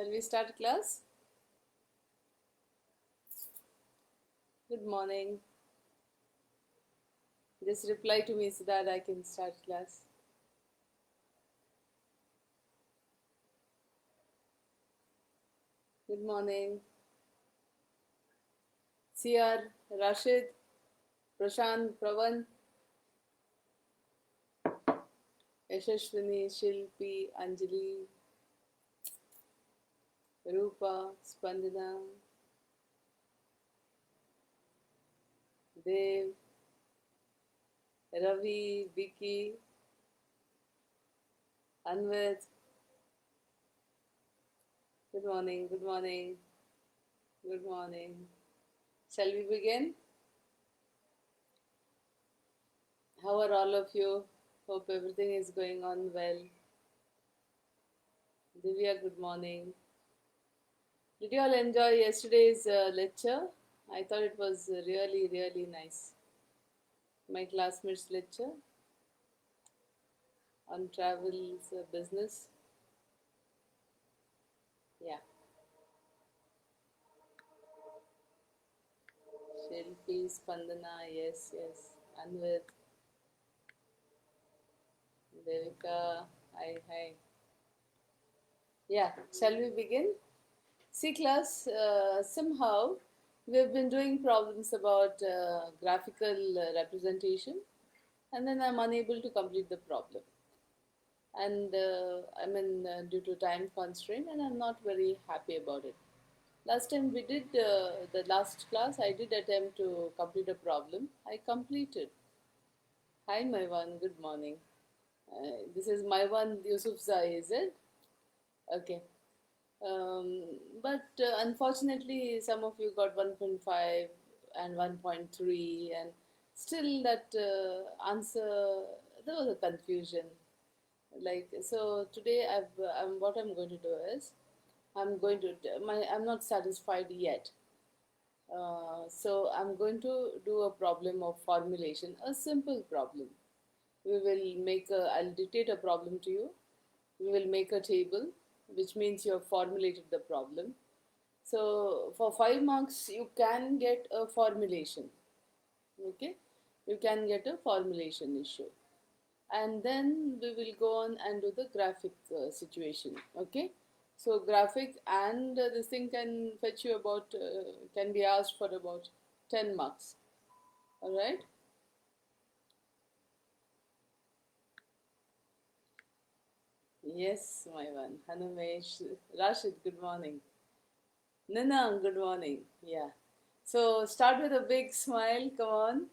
Shall we start class? Good morning. Just reply to me so that I can start class. Good morning. CR, Rashid, Prashant, Pravan, Yashashwini, Shilpi, Anjali, Rupa, Spandana, Dev, Ravi, Vicky, Anved. Good morning, good morning, good morning. Shall we begin? How are all of you? Hope everything is going on well. Divya, good morning. Did you all enjoy yesterday's lecture? I thought it was really, really nice. My classmates' lecture on travels business. Yeah. Shilpi, Spandana, yes, yes. Anvit, Devika, hi, hi. Yeah, shall we begin? See, class, somehow we have been doing problems about graphical representation, and then I'm unable to complete the problem. And due to time constraint, and I'm not very happy about it. Last time we did the last class, I did attempt to complete a problem. I completed. Hi, Maiwan. Good morning. This is Maiwan Yusufzai, is it? Okay. Um, but unfortunately, some of you got 1.5 and 1.3, and still that answer, there was a confusion. Like, so today what I'm going to do is, I'm not satisfied yet. So I'm going to do a problem of formulation, a simple problem. I'll dictate a problem to you. We will make a table, which means you have formulated the problem. So for 5 marks, you can get a formulation. Okay? You can get a formulation issue. And then we will go on and do the graphic situation. Okay? So graphic and this thing can fetch you about, can be asked for about 10 marks. All right? Yes, my one. Hanumesh. Rashid, good morning. Nana, good morning. Yeah. So start with a big smile. Come on,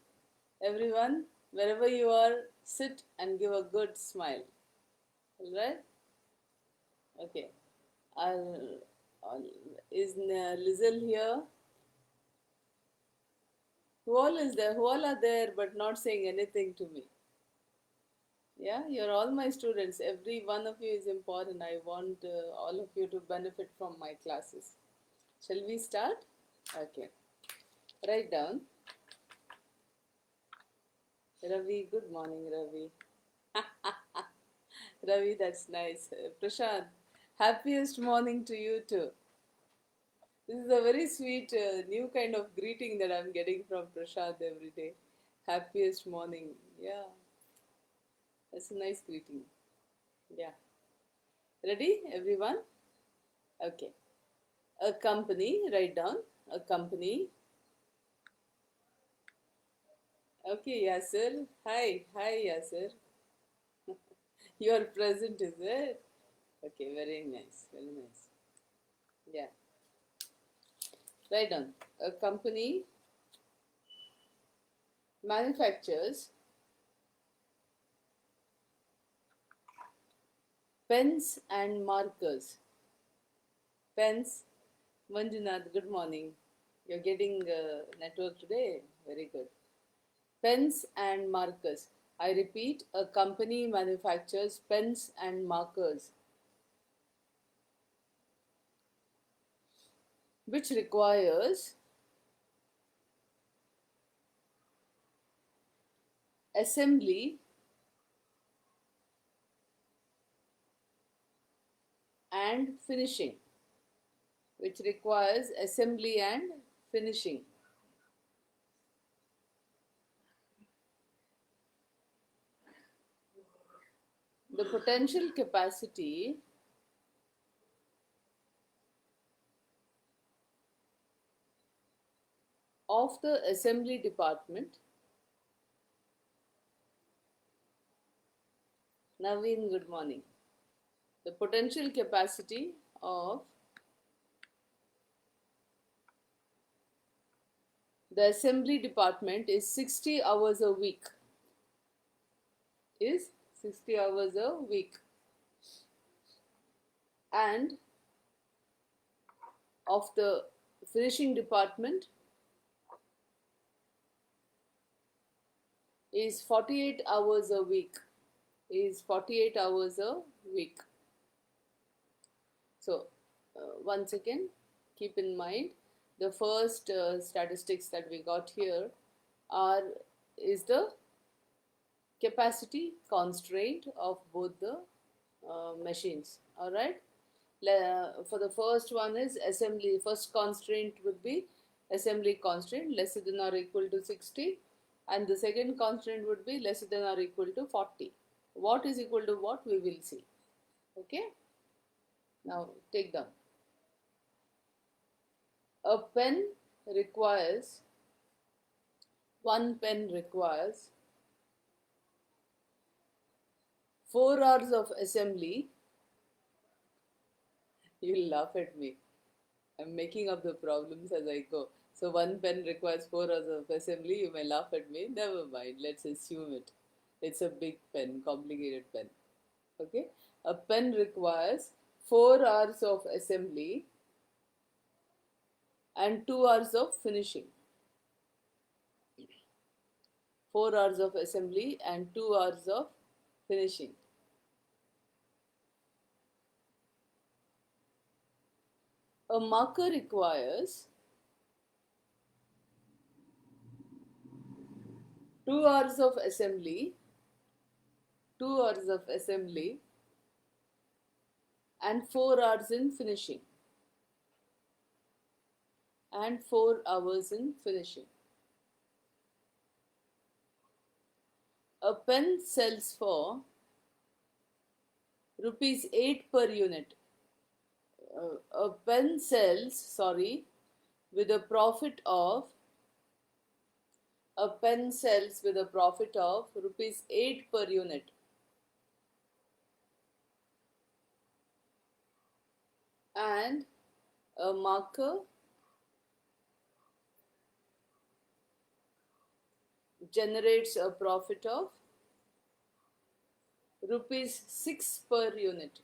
everyone. Wherever you are, sit and give a good smile. All right? Okay. I'll, is Lizel here? Who all is there? Who all are there but not saying anything to me? Yeah, you're all my students. Every one of you is important. I want all of you to benefit from my classes. Shall we start? Okay. Write down. Ravi, good morning, Ravi. Ravi, that's nice. Prashant, happiest morning to you too. This is a very sweet new kind of greeting that I'm getting from Prashant every day. Happiest morning. Yeah, that's a nice greeting. Yeah. Ready, everyone? Okay. A company, write down. A company. Okay, Yasser. Hi, hi, Yasser. You are present, is it? Okay, very nice, very nice. Yeah. Write down. A company manufactures pens and markers. Pens. Manjunath, good morning. You're getting network today? Very good. Pens and markers. I repeat, a company manufactures pens and markers, which requires assembly and finishing. which requires assembly and finishing. The potential capacity of the assembly department. Naveen, good morning. The potential capacity of the assembly department is 60 hours a week. Is 60 hours a week. And of the finishing department is 48 hours a week. Is 48 hours a week. So, once again, keep in mind the first statistics that we got here is the capacity constraint of both the machines. All right. For the first one is assembly. First constraint would be assembly constraint lesser than or equal to 60, and the second constraint would be lesser than or equal to 40. What is equal to what, we will see. Okay. Now take down. A pen requires, one pen requires 4 hours of assembly. You'll laugh at me. I'm making up the problems as I go. So one pen requires 4 hours of assembly. You may laugh at me. Never mind. Let's assume it. It's a big pen, complicated pen. Okay. A pen requires 4 hours of assembly and 2 hours of finishing. 4 hours of assembly and 2 hours of finishing. A marker requires 2 hours of assembly, 2 hours of assembly and 4 hours in finishing. And 4 hours in finishing. A pen sells for rupees 8 per unit. A pen sells, with a profit of, a pen sells with a profit of rupees 8 per unit. And a marker generates a profit of rupees 6 per unit.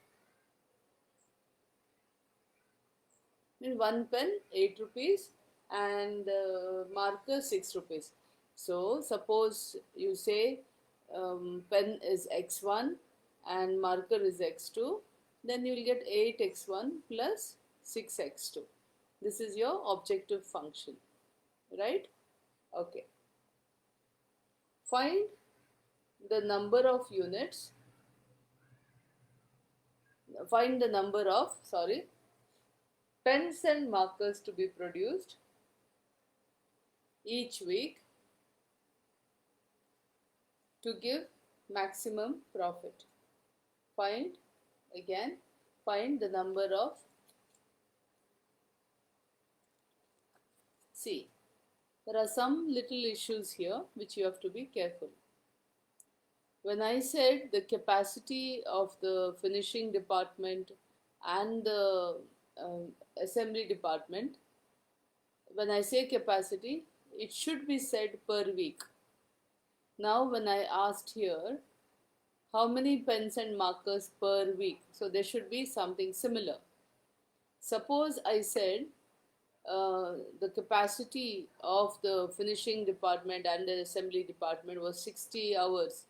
In one pen 8 rupees and marker 6 rupees. So suppose you say pen is x1 and marker is x2, then you will get 8x1 plus 6x2. This is your objective function, right? Okay. Find the number of units, find the number of, pens and markers to be produced each week to give maximum profit. Find the number of, see, there are some little issues here which you have to be careful. When I said the capacity of the finishing department and the assembly department, when I say capacity, it should be said per week. Now when I asked here, how many pens and markers per week? So there should be something similar. Suppose I said the capacity of the finishing department and the assembly department was 60 hours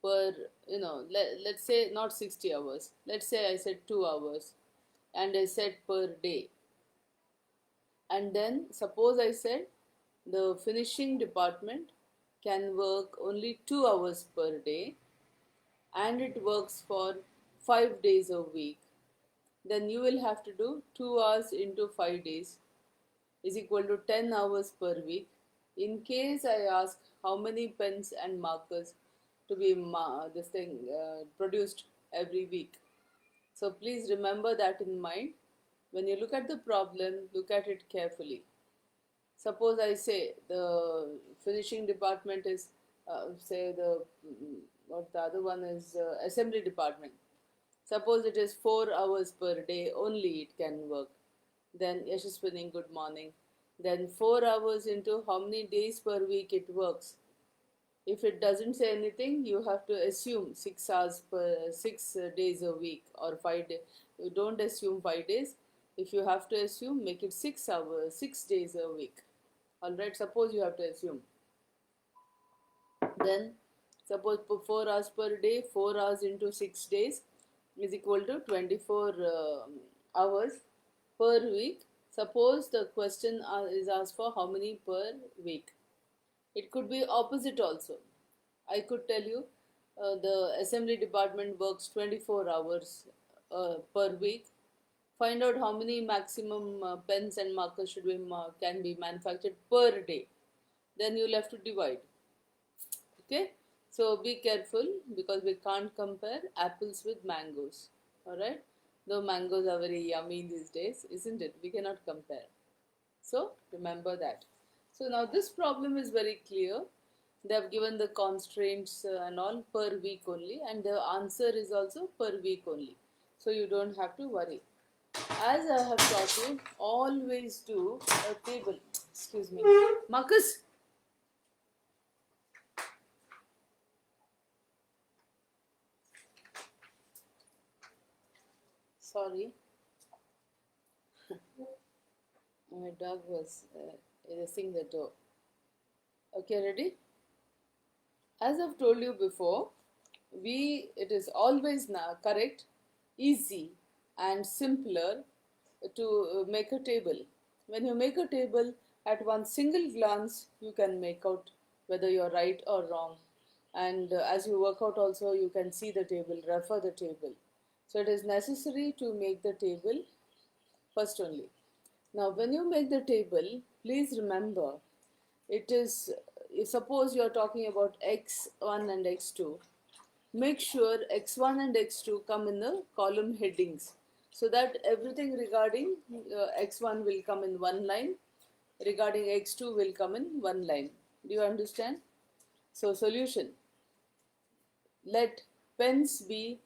per, let's say not 60 hours. Let's say I said 2 hours and I said per day. And then suppose I said the finishing department can work only 2 hours per day and it works for 5 days a week. then you will have to do 2 hours into 5 days is equal to 10 hours per week. In case I ask how many pens and markers to be produced every week. So please remember that in mind. When you look at the problem, look at it carefully. Suppose I say the finishing department is, say what the other one is, assembly department. Suppose it is 4 hours per day only it can work. Then Yashaswini, good morning. Then 4 hours into how many days per week it works. If it doesn't say anything, you have to assume 6 hours per 6 days a week or 5 days. You don't assume 5 days. If you have to assume, make it 6 hours, 6 days a week. Alright, suppose you have to assume. Then suppose 4 hours per day, 4 hours into 6 days is equal to 24 hours per week. Suppose the question is asked for how many per week. It could be opposite also. I could tell you the assembly department works 24 hours per week. Find out how many maximum pens and markers can be manufactured per day. Then you'll have to divide. Okay, so be careful because we can't compare apples with mangoes. Alright, though mangoes are very yummy these days, isn't it? We cannot compare. So remember that. So now this problem is very clear. They have given the constraints and all per week only, and the answer is also per week only. So you don't have to worry. As I have taught you, always do a table. Excuse me. Marcus. Sorry. My dog was erasing the door. Okay, ready? As I've told you before, it is always now correct, easy and simpler to make a table. When you make a table, at one single glance, you can make out whether you're right or wrong. And as you work out also, you can see the table, refer the table. So it is necessary to make the table first only. Now, when you make the table, please remember, it is, suppose you are talking about x1 and x2, make sure x1 and x2 come in the column headings so that everything regarding x1 will come in one line, regarding x2 will come in one line. Do you understand? So solution, let pens be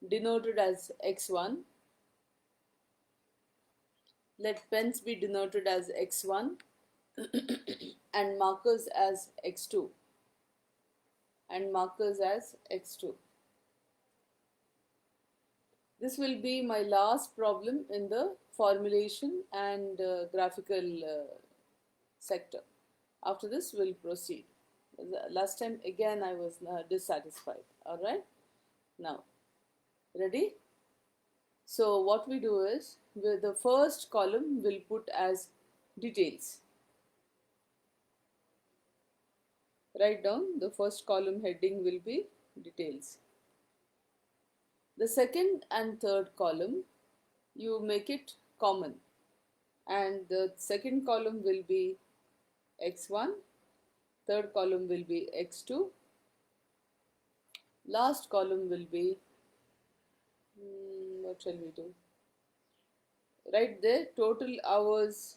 denoted as x1, let pens be denoted as x1 and markers as x2 and markers as x2. This will be my last problem in the formulation and graphical sector. After this, we'll proceed. Last time again I was dissatisfied. Alright, now ready? So what we do is, with the first column we'll put as details. Write down the first column heading will be details. The second and third column, you make it common, and the second column will be x1, third column will be x2, last column will be, what shall we do? Right there, total hours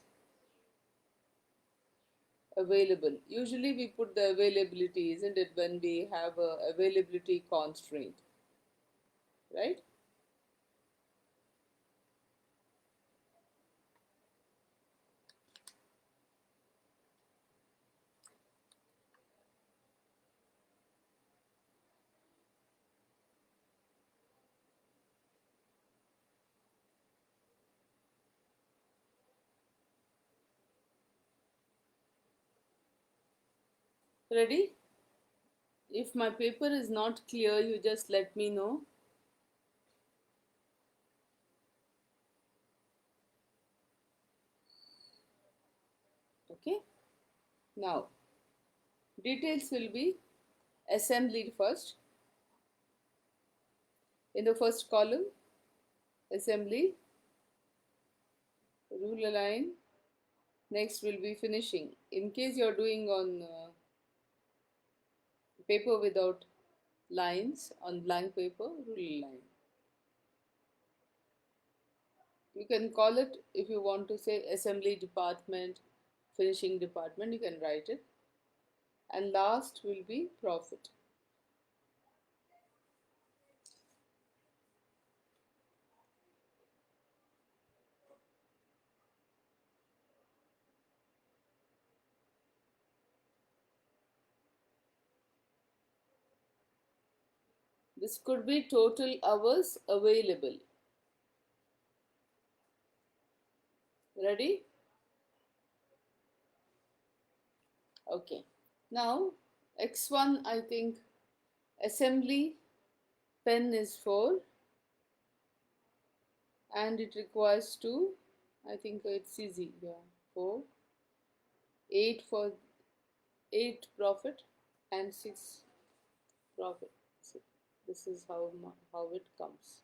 available. Usually we put the availability, isn't it, when we have a availability constraint, right? Ready? If my paper is not clear, you just let me know. Okay. Now, details will be assembled first. In the first column, assembly, rule align. Next will be finishing. In case you're doing on paper without lines, on blank paper, rule line. You can call it, if you want to say assembly department, finishing department, you can write it. And last will be profit. This could be total hours available. Ready? Okay. Now, X1, I think assembly pen is 4 and it requires 2. I think it's easy. Yeah, 4. 8 for 8 profit and 6 profit. So this is how it comes.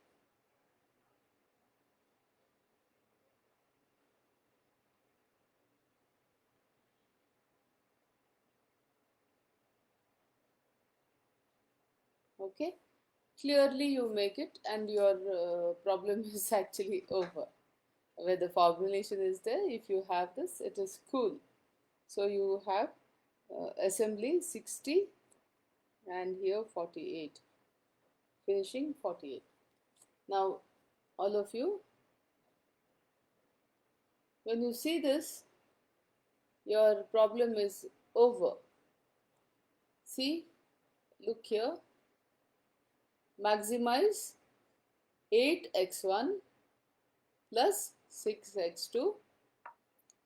Okay, clearly you make it and your problem is actually over. Where the formulation is there, if you have this, it is cool. So you have assembly 60 and here 48, finishing 48. Now all of you, when you see this, your problem is over. See, look here, maximize 8x1 plus 6x2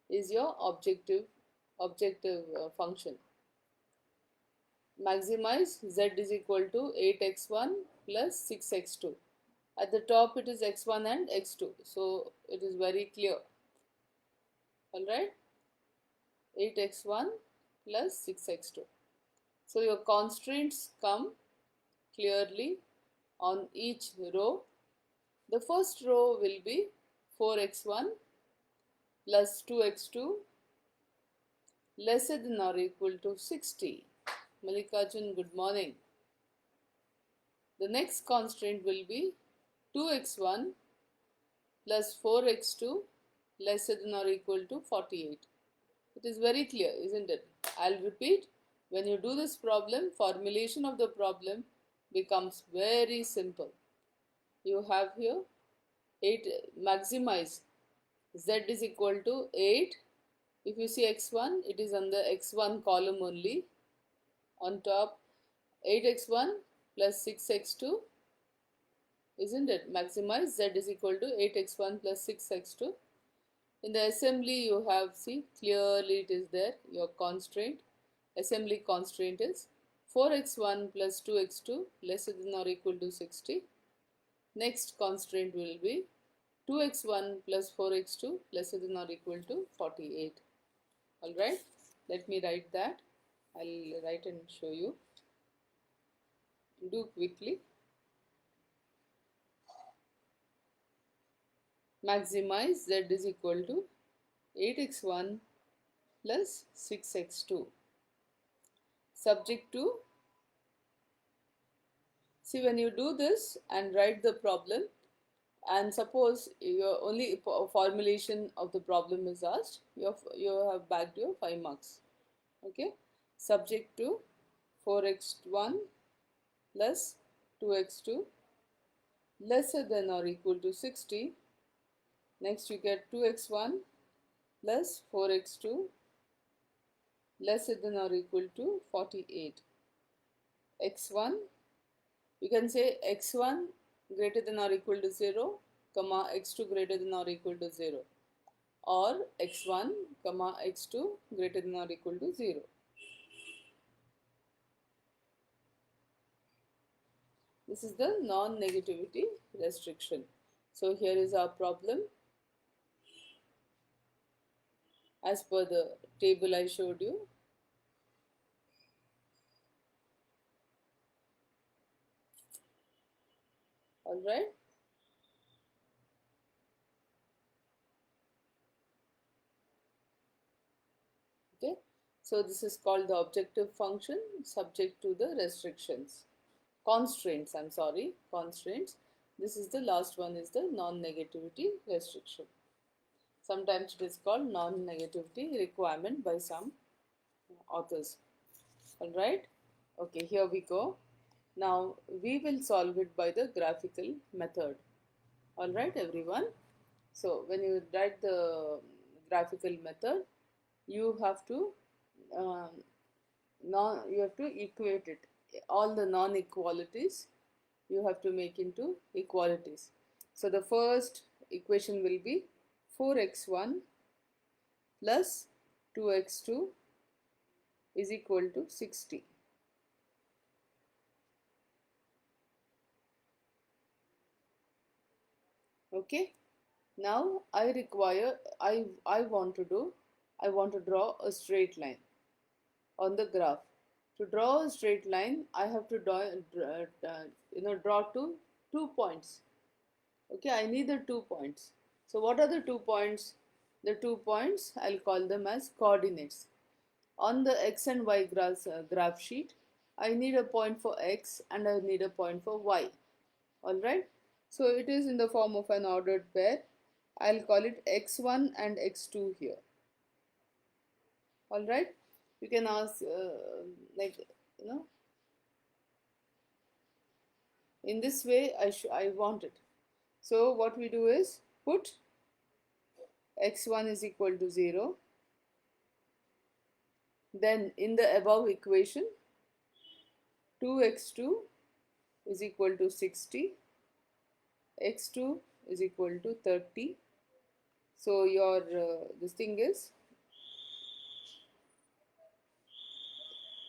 is your objective function. Maximize z is equal to 8x1 plus 6x2. At the top it is x1 and x2, so it is very clear. Alright, 8x1 plus 6x2. So your constraints come clearly on each row. The first row will be 4x1 plus 2x2 lesser than or equal to 60. Mallikarjun, good morning. The next constraint will be 2x1 plus 4x2 lesser than or equal to 48. It is very clear, isn't it? I'll repeat. When you do this problem, formulation of the problem becomes very simple. You have here 8, maximize z is equal to 8. If you see x1, it is on the x1 column only. On top, 8x1 plus 6x2, isn't it? Maximize z is equal to 8x1 plus 6x2. In the assembly, you have, see, clearly it is there, your constraint. Assembly constraint is 4x1 plus 2x2 lesser than or equal to 60. Next constraint will be 2x1 plus 4x2 lesser than or equal to 48. Alright, let me write that. I'll write and show you. Do quickly. Maximize z is equal to 8x1 plus 6x2. Subject to, see, when you do this and write the problem, and suppose your only formulation of the problem is asked, you have bagged your 5 marks. Okay, subject to 4x1 plus 2x2 lesser than or equal to 60. Next you get 2x1 plus 4x2 lesser than or equal to 48. x1, you can say x1 greater than or equal to 0, comma x2 greater than or equal to 0, or x1, comma x2 greater than or equal to 0. This is the non-negativity restriction. So here is our problem as per the table I showed you. Alright. Okay, so this is called the objective function subject to the restrictions. Constraints, I'm sorry, constraints. This is the last one, is the non-negativity restriction. Sometimes it is called non-negativity requirement by some authors. Alright, okay, here we go. Now we will solve it by the graphical method. Alright everyone. So when you write the graphical method, you have to you have to equate it. All the non-equalities you have to make into equalities. So the first equation will be 4x1 plus 2x2 is equal to 60. Okay. Now I want to draw a straight line on the graph. To draw a straight line, I have to draw two points. Okay, I need the 2 points. So what are the 2 points? The 2 points, I'll call them as coordinates. On the x and y graph sheet, I need a point for x and I need a point for y. Alright, so it is in the form of an ordered pair. I'll call it x1 and x2 here. Alright, you can ask like, in this way I want it. So what we do is put x1 is equal to 0. Then in the above equation, 2x2 is equal to 60, x2 is equal to 30. So your this thing is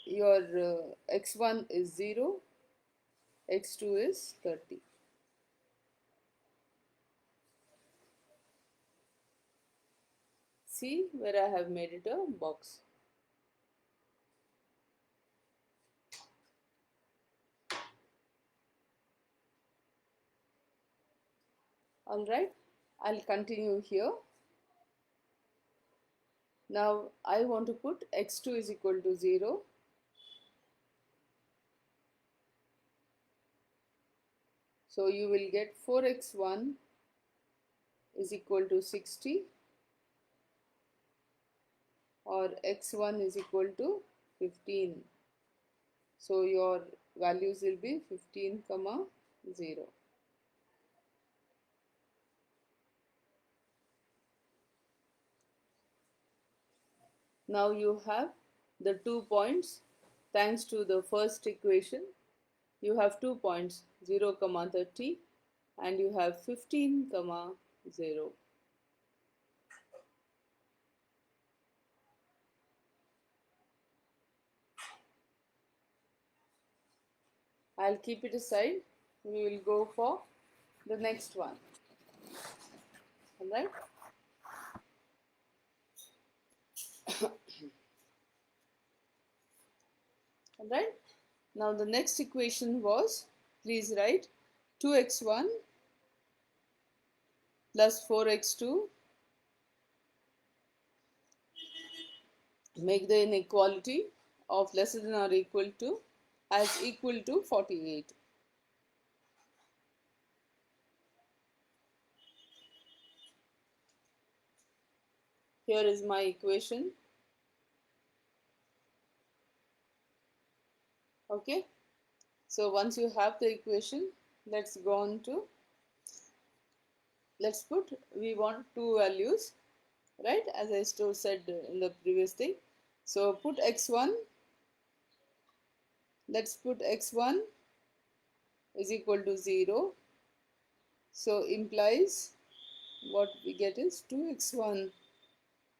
your x1 is 0, x2 is 30. See where I have made it a box. Alright, I'll continue here. Now I want to put x2 is equal to 0. So you will get 4x1 is equal to 60, or x1 is equal to 15. So your values will be 15, 0. Now you have the 2 points. Thanks to the first equation, you have 2 points, 0, 30, and you have 15, 0. I'll keep it aside. We will go for the next one. Alright? Alright? Now the next equation was, please write 2x1 plus 4x2. Make the inequality of lesser than or equal to as equal to 48. Here is my equation. Okay, so once you have the equation, let's go on to, let's put, we want two values, right, as I still said in the previous thing. So put x1, let's put x1 is equal to 0. So implies what we get is 2x1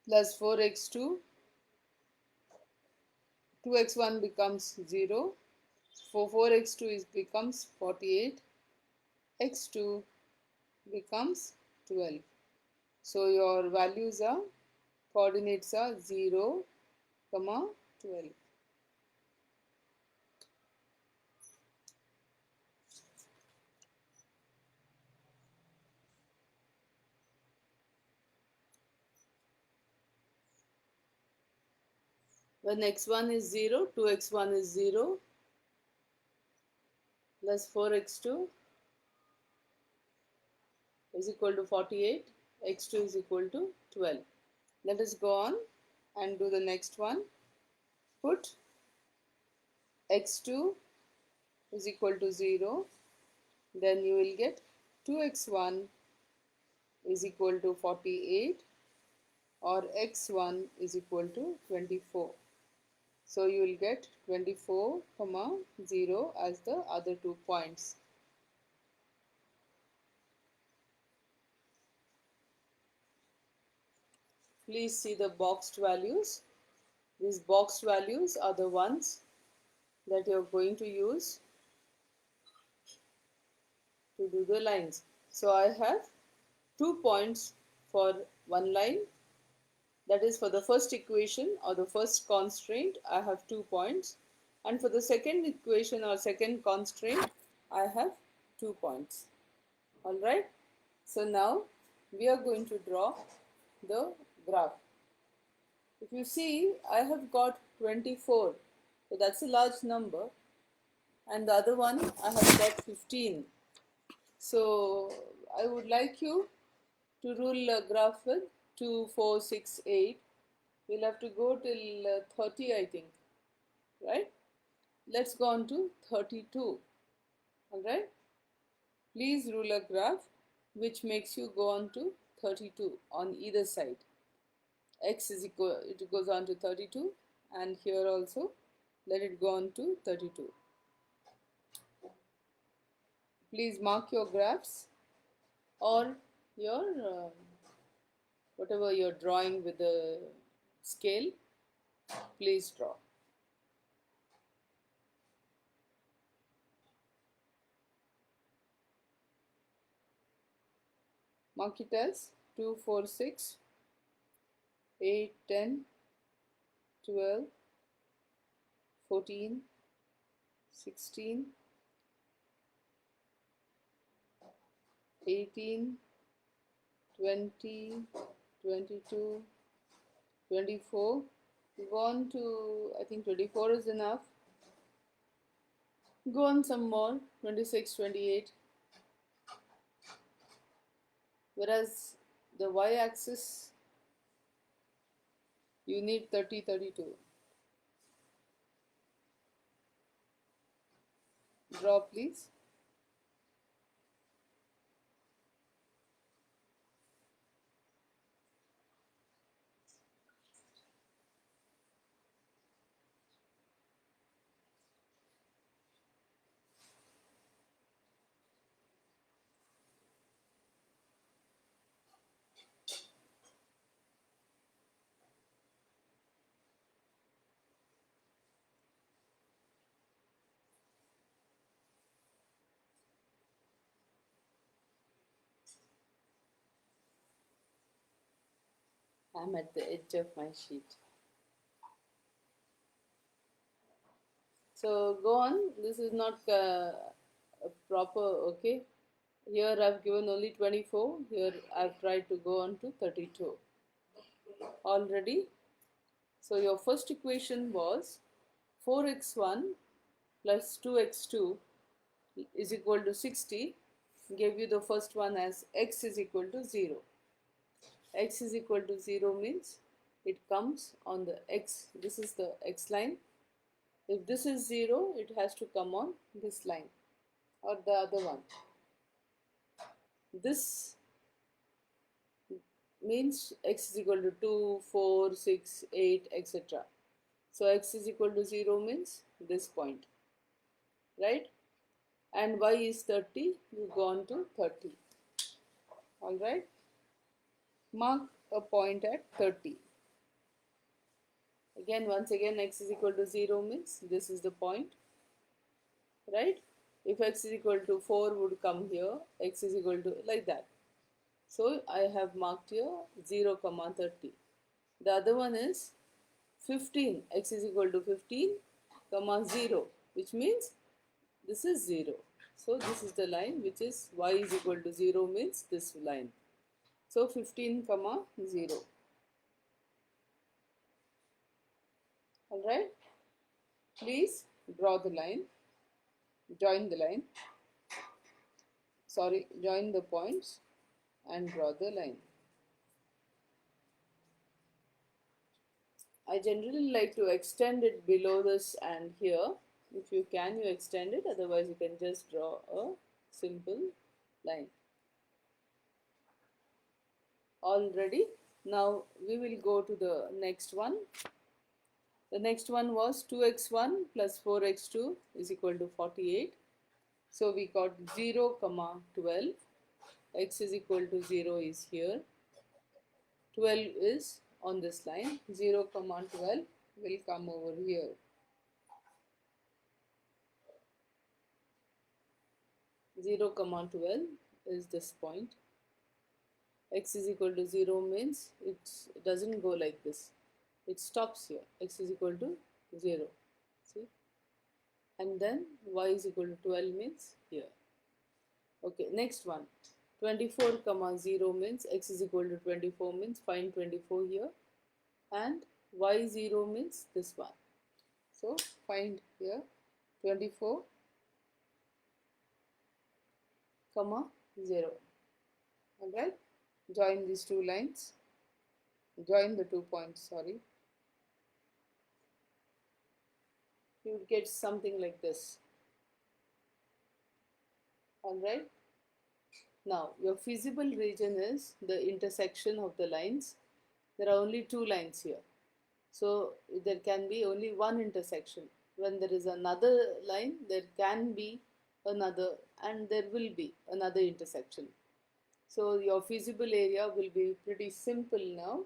plus 4x2. 2x1 becomes 0. For 4x2 becomes 48. x2 becomes 12. So your values are, coordinates are 0, 12. When x1 is 0, 2x1 is 0 plus 4x2 is equal to 48, x2 is equal to 12. Let us go on and do the next one. Put x2 is equal to 0, then you will get 2x1 is equal to 48 or x1 is equal to 24. So you will get 24, 0 as the other 2 points. Please see the boxed values. These boxed values are the ones that you are going to use to do the lines. So I have 2 points for one line. That is, for the first equation or the first constraint, I have 2 points. And for the second equation or second constraint, I have 2 points. Alright. So now we are going to draw the graph. If you see, I have got 24. So that's a large number. And the other one, I have got 15. So I would like you to rule a graph with 2, 4, 6, 8. We'll have to go till 30, I think. Right? Let's go on to 32. Alright? Please rule a graph which makes you go on to 32 on either side. X is equal, it goes on to 32, and here also let it go on to 32. Please mark your graphs or your whatever you're drawing with the scale, please draw. Mark it as 2, 4, 6, 8, 10, 12, 14, 16, 18, 20, 22, 24. Go on to, I think 24 is enough. Go on some more, 26, 28. Whereas the y-axis, you need 30, 32. Draw, please. I'm at the edge of my sheet. So go on. This is not a proper, okay. Here I've given only 24. Here I've tried to go on to 32 already. So your first equation was 4x1 plus 2x2 is equal to 60. Gave you the first one as x is equal to 0. X is equal to 0 means it comes on the x. This is the x line. If this is 0, it has to come on this line or the other one. This means x is equal to 2, 4, 6, 8, etc. So x is equal to 0 means this point, right? And y is 30, you go on to 30. Alright? Mark a point at 30. Again, once again, x is equal to 0 means this is the point, right? If x is equal to 4 would come here, x is equal to like that. So I have marked here 0, 30. The other one is 15, x is equal to 15, 0, which means this is 0. So this is the line which is y is equal to 0 means this line. So 15, 0. All right. Please draw the line. Join the line. Sorry, join the points and draw the line. I generally like to extend it below this and here. If you can, you extend it. Otherwise, you can just draw a simple line. All ready? Now we will go to the next one. The next one was 2x1 plus 4x2 is equal to 48. So we got 0, 12. X is equal to 0 is here. 12 is on this line. 0, 12 will come over here. Zero, 12 is this point. X is equal to 0 means it doesn't go like this. It stops here. X is equal to 0. See? And then y is equal to 12 means here. Okay, next one. 24, 0 means x is equal to 24 means find 24 here. And y0 means this one. So find here 24, 0. Alright? Join these two lines. Join the 2 points, sorry. You would get something like this. Alright? Now, your feasible region is the intersection of the lines. There are only 2 lines here. So, there can be only one intersection. When there is another line, there can be another, and there will be another intersection. So, your feasible area will be pretty simple now.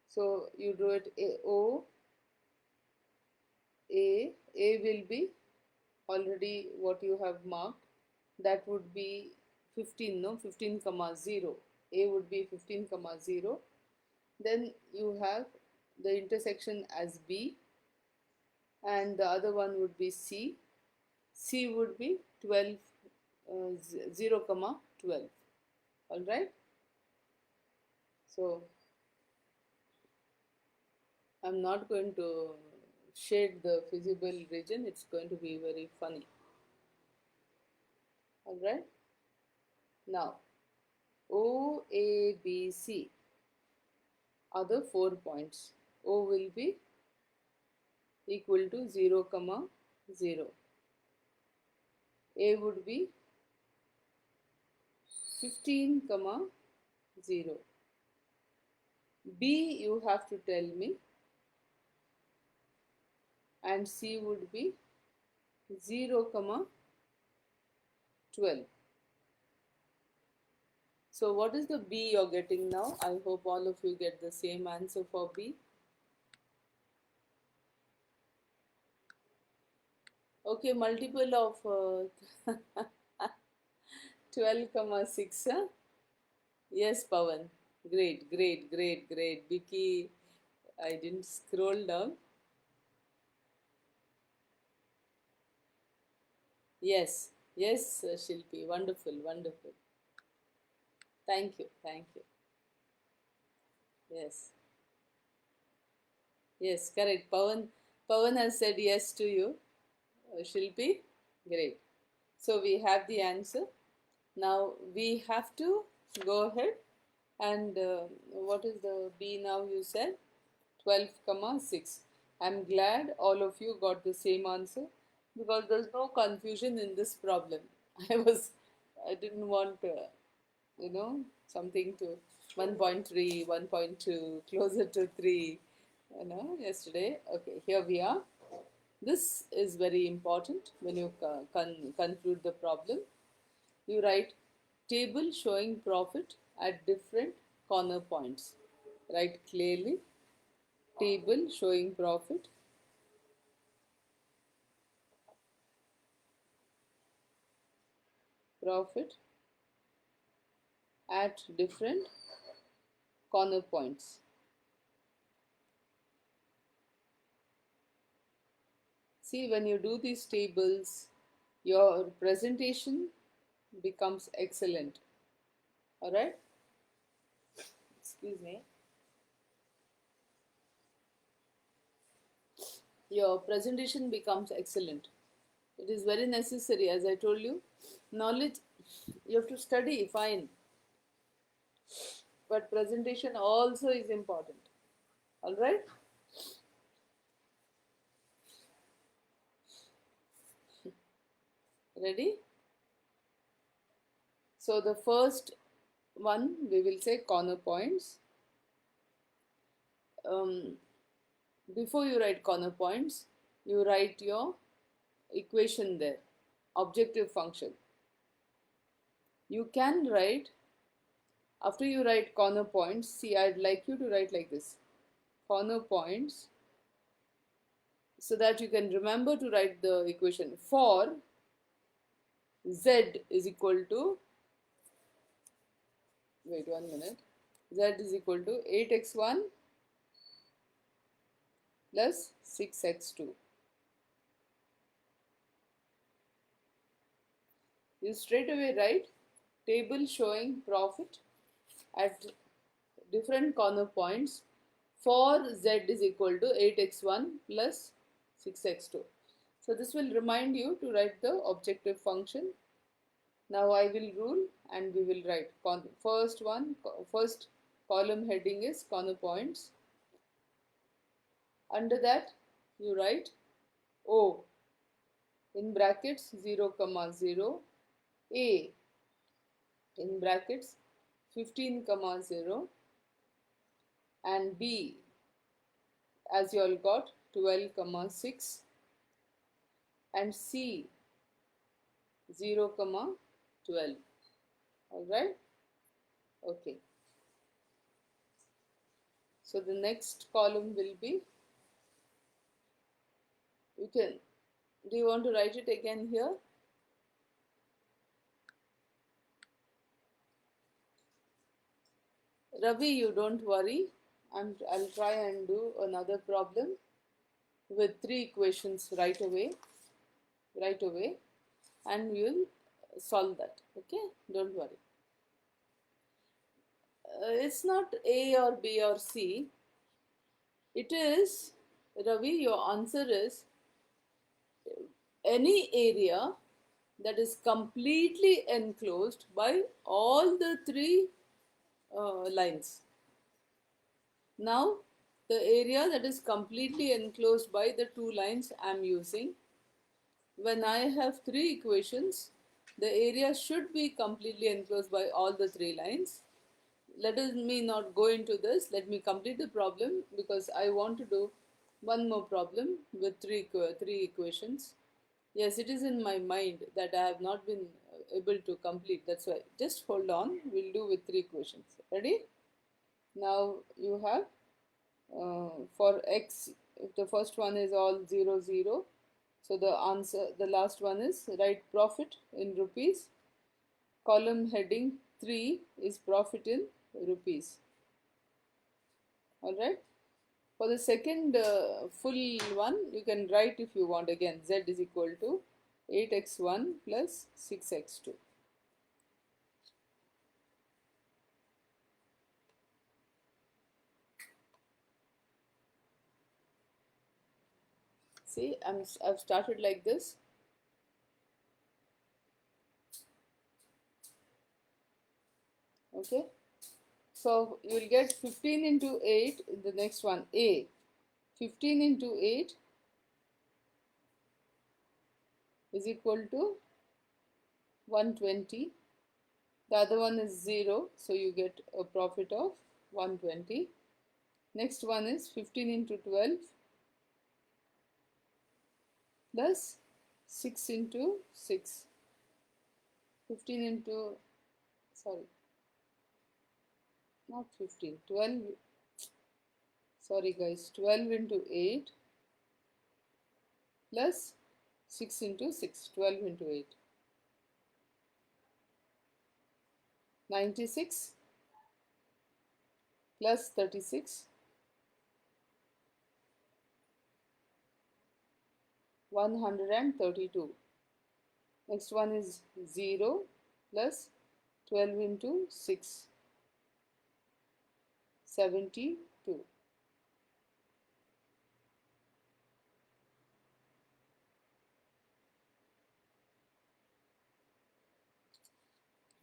So, you do it O, A will be already what you have marked. That would be 15, no? 15, 0. A would be 15, 0. Then you have the intersection as B, and the other one would be C. C would be 12, 0, 12. Alright? So, I'm not going to shade the feasible region. It's going to be very funny. Alright? Now, O, A, B, C are the 4 points. O will be equal to 0, 0. A would be 15, 0. B you have to tell me, and C would be 0, 12. So what is the B you're getting now? I hope all of you get the same answer for B. Okay, multiple of 12, 6. Huh? Yes, Pavan. Great, great, great, great. Vicky, I didn't scroll down. Yes, yes, Shilpi. Wonderful, wonderful. Thank you, thank you. Yes, yes, correct. Pavan has said yes to you. Shilpi, great. So we have the answer. Now we have to go ahead and what is the B now you said? 12, 6. I'm glad all of you got the same answer because there's no confusion in this problem. I didn't want, something to 1.3, 1.2, closer to 3, yesterday. Okay, here we are. This is very important when you conclude the problem. You write table showing profit at different corner points. Write clearly table showing profit at different corner points. See, when you do these tables, your presentation becomes excellent. Alright? Excuse me. your presentation becomes excellent. It is very necessary, as I told you. Knowledge, you have to study, fine. But presentation also is important. Alright? Ready? So the first one we will say corner points. Before you write corner points, you write your equation there, objective function. You can write, after you write corner points, see, I'd like you to write like this, corner points, so that you can remember to write the equation. For z is equal to, wait 1 minute, z is equal to 8x1 plus 6x2. You straight away write table showing profit at different corner points for z is equal to 8x1 plus 6x2. So this will remind you to write the objective function. Now I will rule and we will write. First column heading is corner points. Under that you write O in brackets 0, 0, A in brackets 15, 0, and B, as you all got, 12, 6, and C 0, 12. Alright? Okay. So the next column will be, do you want to write it again here? Ravi, you don't worry. I'll try and do another problem with 3 equations right away, and we'll solve that. Okay? Don't worry. It's not A or B or C. It is, Ravi, your answer is any area that is completely enclosed by all the 3 lines. Now, the area that is completely enclosed by the 2 lines I am using. When I have 3 equations, the area should be completely enclosed by all the 3 lines. Let me not go into this. Let me complete the problem because I want to do one more problem with 3 equations. Yes, it is in my mind that I have not been able to complete. That's why. Just hold on. We'll do with 3 equations. Ready? Now you have for x, if the first one is all 0, 0. So the answer, the last one is write profit in rupees. Column heading 3 is profit in rupees. Alright. For the second full one, you can write if you want again, z is equal to 8x1 plus 6x2. See, I've started like this. Okay. So you will get 15 into 8 in the next one, A. 15 into 8 is equal to 120. The other one is 0, so you get a profit of 120. Next one is 15 into 12 plus 6 into 6. 15 into, sorry, not 15, 12, sorry guys, 12 into 8 plus 6 into 6, 12 into 8. 96 plus 36, 132. Next one is 0 plus 12 into 6, 72.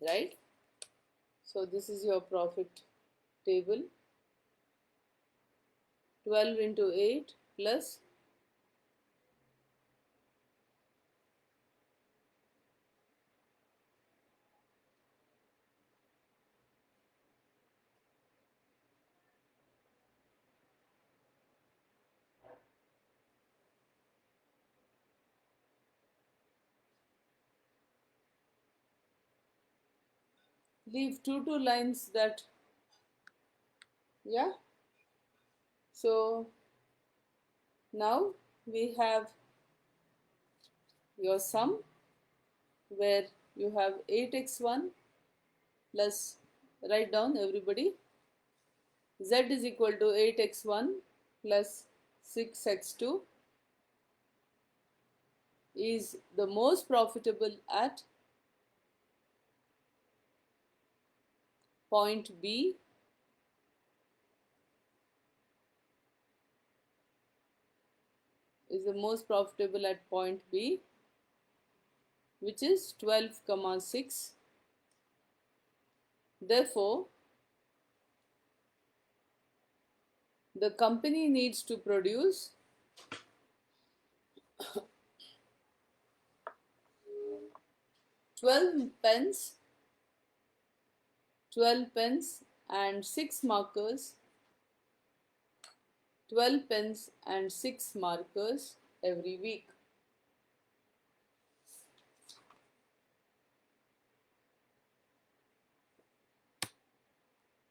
right? So this is your profit table. 12 into 8 plus leave two lines that, yeah. So now we have your sum where you have 8x1 plus, write down everybody, z is equal to 8x1 plus 6x2 is the most profitable at point B, is the most profitable at point B, which is 12, 6. Therefore, the company needs to produce 12 pens, 12 pens and 6 markers, 12 pens and 6 markers every week.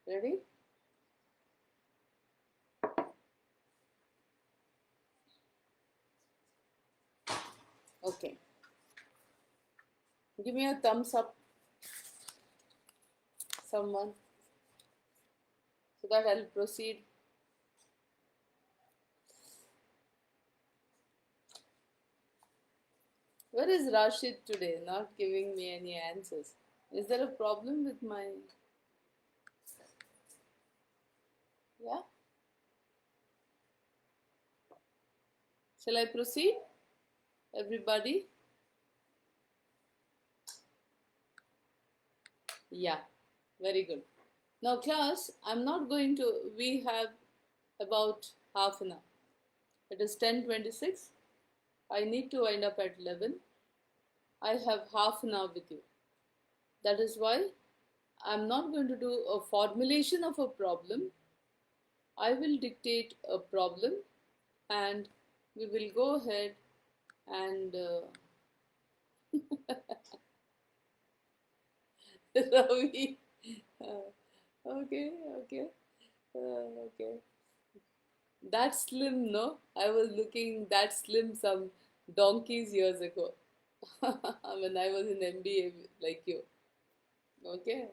Ready? Okay. Give me a thumbs up, someone, so that I'll proceed. Where is Rashid today? Not giving me any answers. Is there a problem with my... Yeah? Shall I proceed? Everybody? Yeah. Very good. Now class, I'm not going to... We have about half an hour. It is 10:26. I need to wind up at 11. I have half an hour with you. That is why I'm not going to do a formulation of a problem. I will dictate a problem and we will go ahead and Ravi. Okay, okay, okay. That slim, no? I was looking that slim some donkeys years ago when I was in MBA like you. Okay,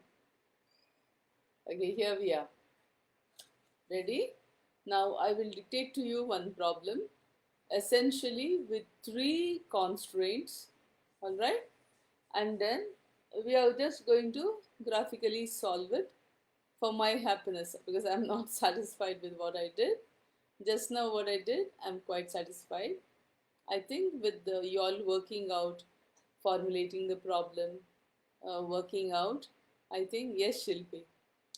okay, here we are. Ready? Now I will dictate to you one problem, essentially with three constraints, all right? And then we are just going to graphically solve it for my happiness because I'm not satisfied with what I did. Just now, what I did, I'm quite satisfied. I think with you all working out, formulating the problem, working out, I think yes, Shilpi.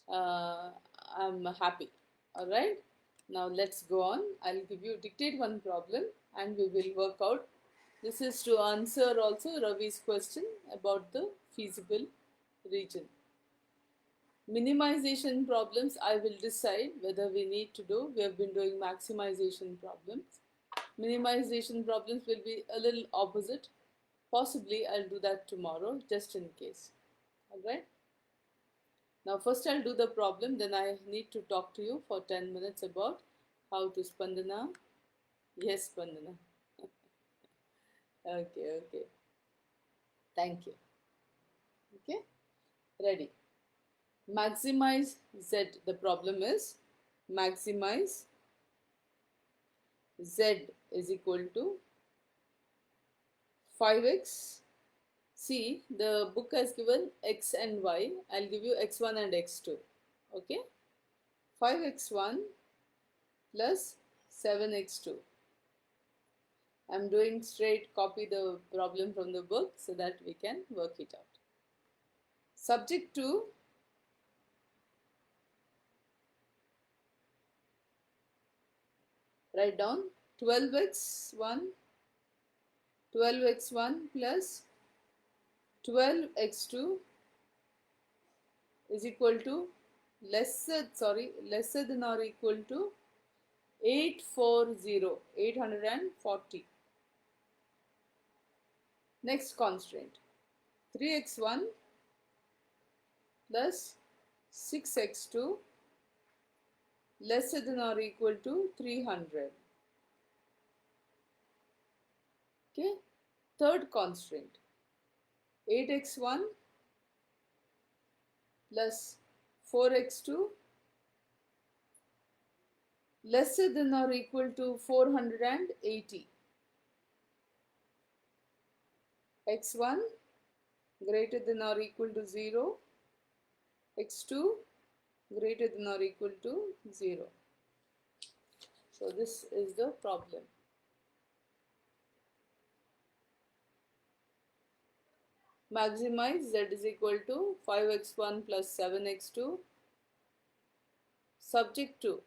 Uh, I'm happy. All right. Now let's go on. I'll give you dictate one problem and we will work out. This is to answer also Ravi's question about the feasible region. Minimization problems, I will decide whether we need to do. We have been doing maximization problems. Minimization problems will be a little opposite. Possibly I'll do that tomorrow just in case. Alright. Now first I'll do the problem, then I need to talk to you for 10 minutes about how to Spandana. Yes, Spandana. Okay, okay. Thank you. Okay, ready. Maximize Z. The problem is maximize Z is equal to 5x. See, the book has given x and y. I'll give you x1 and x2. Okay? 5x1 plus 7x2. I'm doing straight copy the problem from the book so that we can work it out. Subject to write down 12x1 plus 12x2 is equal to lesser than or equal to 840. Next constraint, 3x1 plus 6x2 lesser than or equal to 300. Okay. Third constraint, 8x1 plus 4x2 lesser than or equal to 480. x1 greater than or equal to 0, x2 greater than or equal to 0. So this is the problem. Maximize z is equal to 5x1 plus 7x2 subject to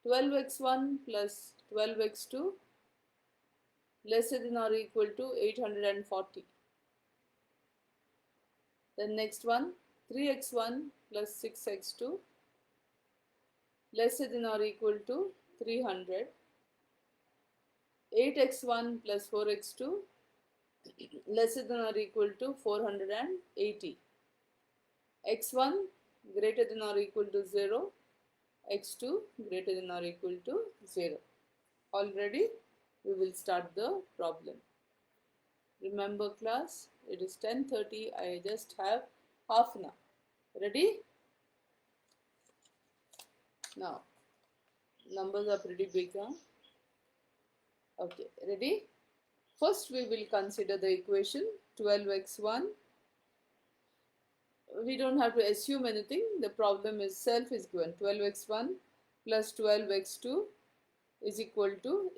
12x1 plus 12x2 lesser than or equal to 840. Then next one, 3x1 plus 6x2 lesser than or equal to 300. 8x1 plus 4x2 lesser than or equal to 480. x1 greater than or equal to 0, x2 greater than or equal to 0. Already we will start the problem. Remember class, it is 10:30. I just have half an hour. Ready? Now, numbers are pretty big, huh? Okay, ready? First we will consider the equation 12x1. We don't have to assume anything. The problem itself is given. 12x1 plus 12x2 is equal to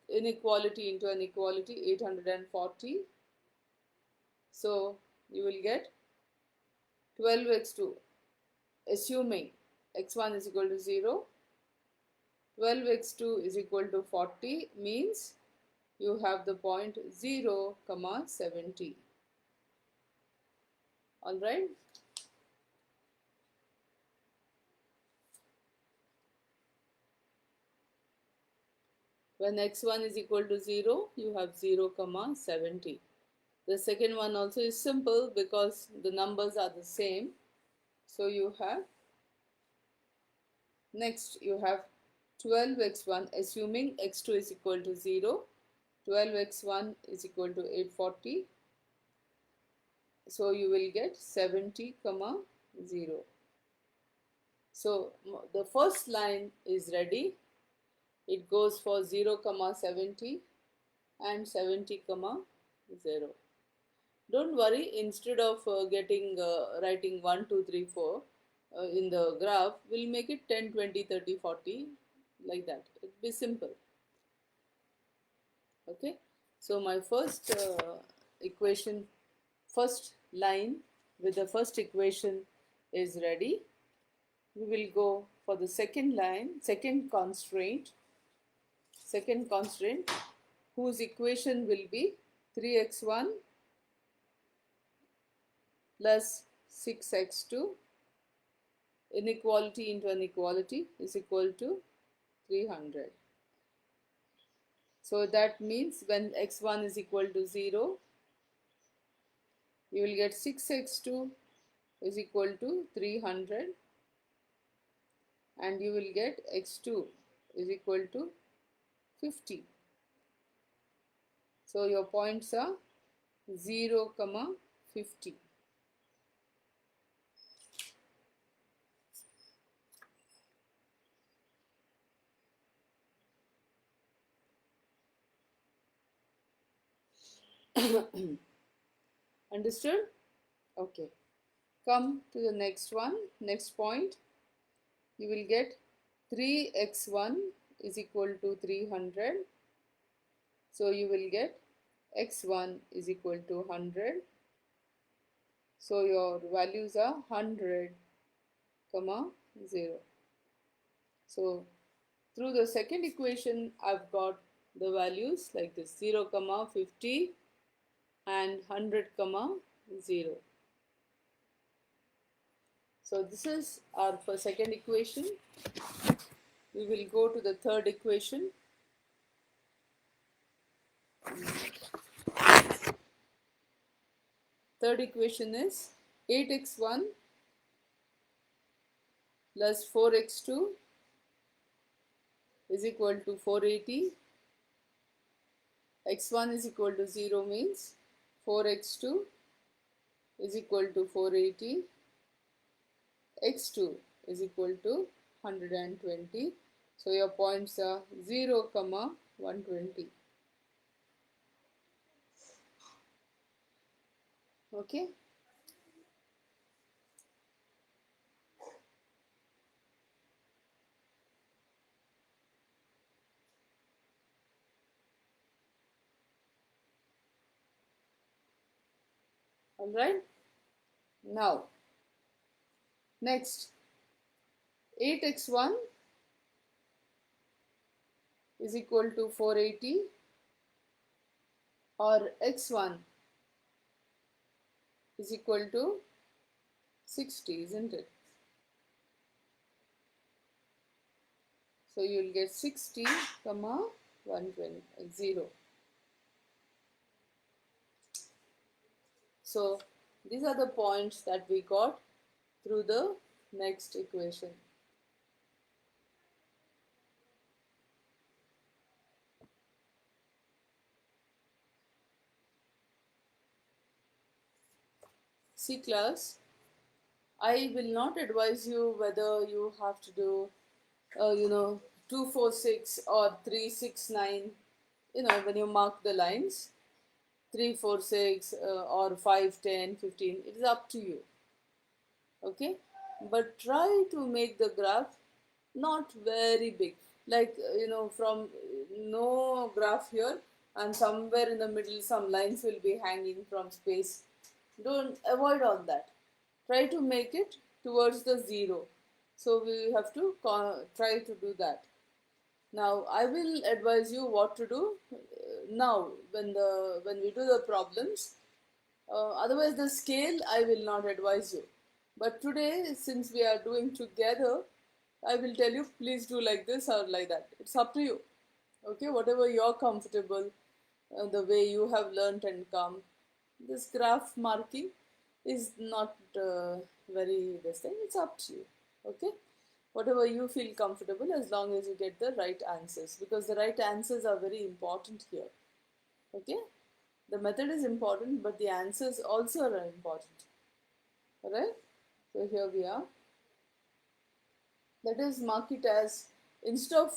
inequality into inequality 840. So you will get 12x2 assuming x1 is equal to 0. 12x2 is equal to 40 means you have the point 0, 70. Alright. When x1 is equal to 0, you have 0, 70. The second one also is simple because the numbers are the same. So you have, next you have 12x1 assuming x2 is equal to 0. 12x1 is equal to 840. So you will get 70, 0. So the first line is ready. It goes for 0, 70 and 70, 0. Don't worry, instead of writing 1, 2, 3, 4 in the graph, we'll make it 10, 20, 30, 40 like that. It'll be simple. Okay. So my first equation, first line with the first equation is ready. We will go for the second line, second constraint whose equation will be 3x1 plus 6x2 inequality into inequality is equal to 300. So that means when x1 is equal to 0, you will get 6x2 is equal to 300 and you will get x2 is equal to 50. So your points are 0, 50. Understood? Okay. Come to the next one, next point. You will get 3x1 is equal to 300. So you will get x1 is equal to 100. So your values are 100, comma 0. So through the second equation, I've got the values like this: 0, comma 50 and 100, comma 0. So this is our second equation. We will go to the third equation. Third equation is 8x1 plus 4x2 is equal to 480. X1 is equal to 0 means 4x2 is equal to 480. X2 is equal to 120. So your points are 0, comma 120. Okay. All right. Now, next 8x1 is equal to 480, or x1 is equal to 60, isn't it? So you will get 60, comma 120, 0. So these are the points that we got through the next equation. See class, I will not advise you whether you have to do, 246 or 369, when you mark the lines, 346 or 5, 10, 15, it is up to you. Okay, but try to make the graph not very big, like from no graph here, and somewhere in the middle some lines will be hanging from space. Don't avoid all that. Try to make it towards the 0. So we have to try to do that. Now I will advise you what to do now when we do the problems. Otherwise the scale I will not advise you. But today, since we are doing together, I will tell you, please do like this or like that. It's up to you. Okay, whatever you're comfortable, the way you have learnt and come. This graph marking is not very this thing. It's up to you. Okay, whatever you feel comfortable, as long as you get the right answers, because the right answers are very important here. Okay, the method is important, but the answers also are important. Alright, so here we are. Let us mark it as, instead of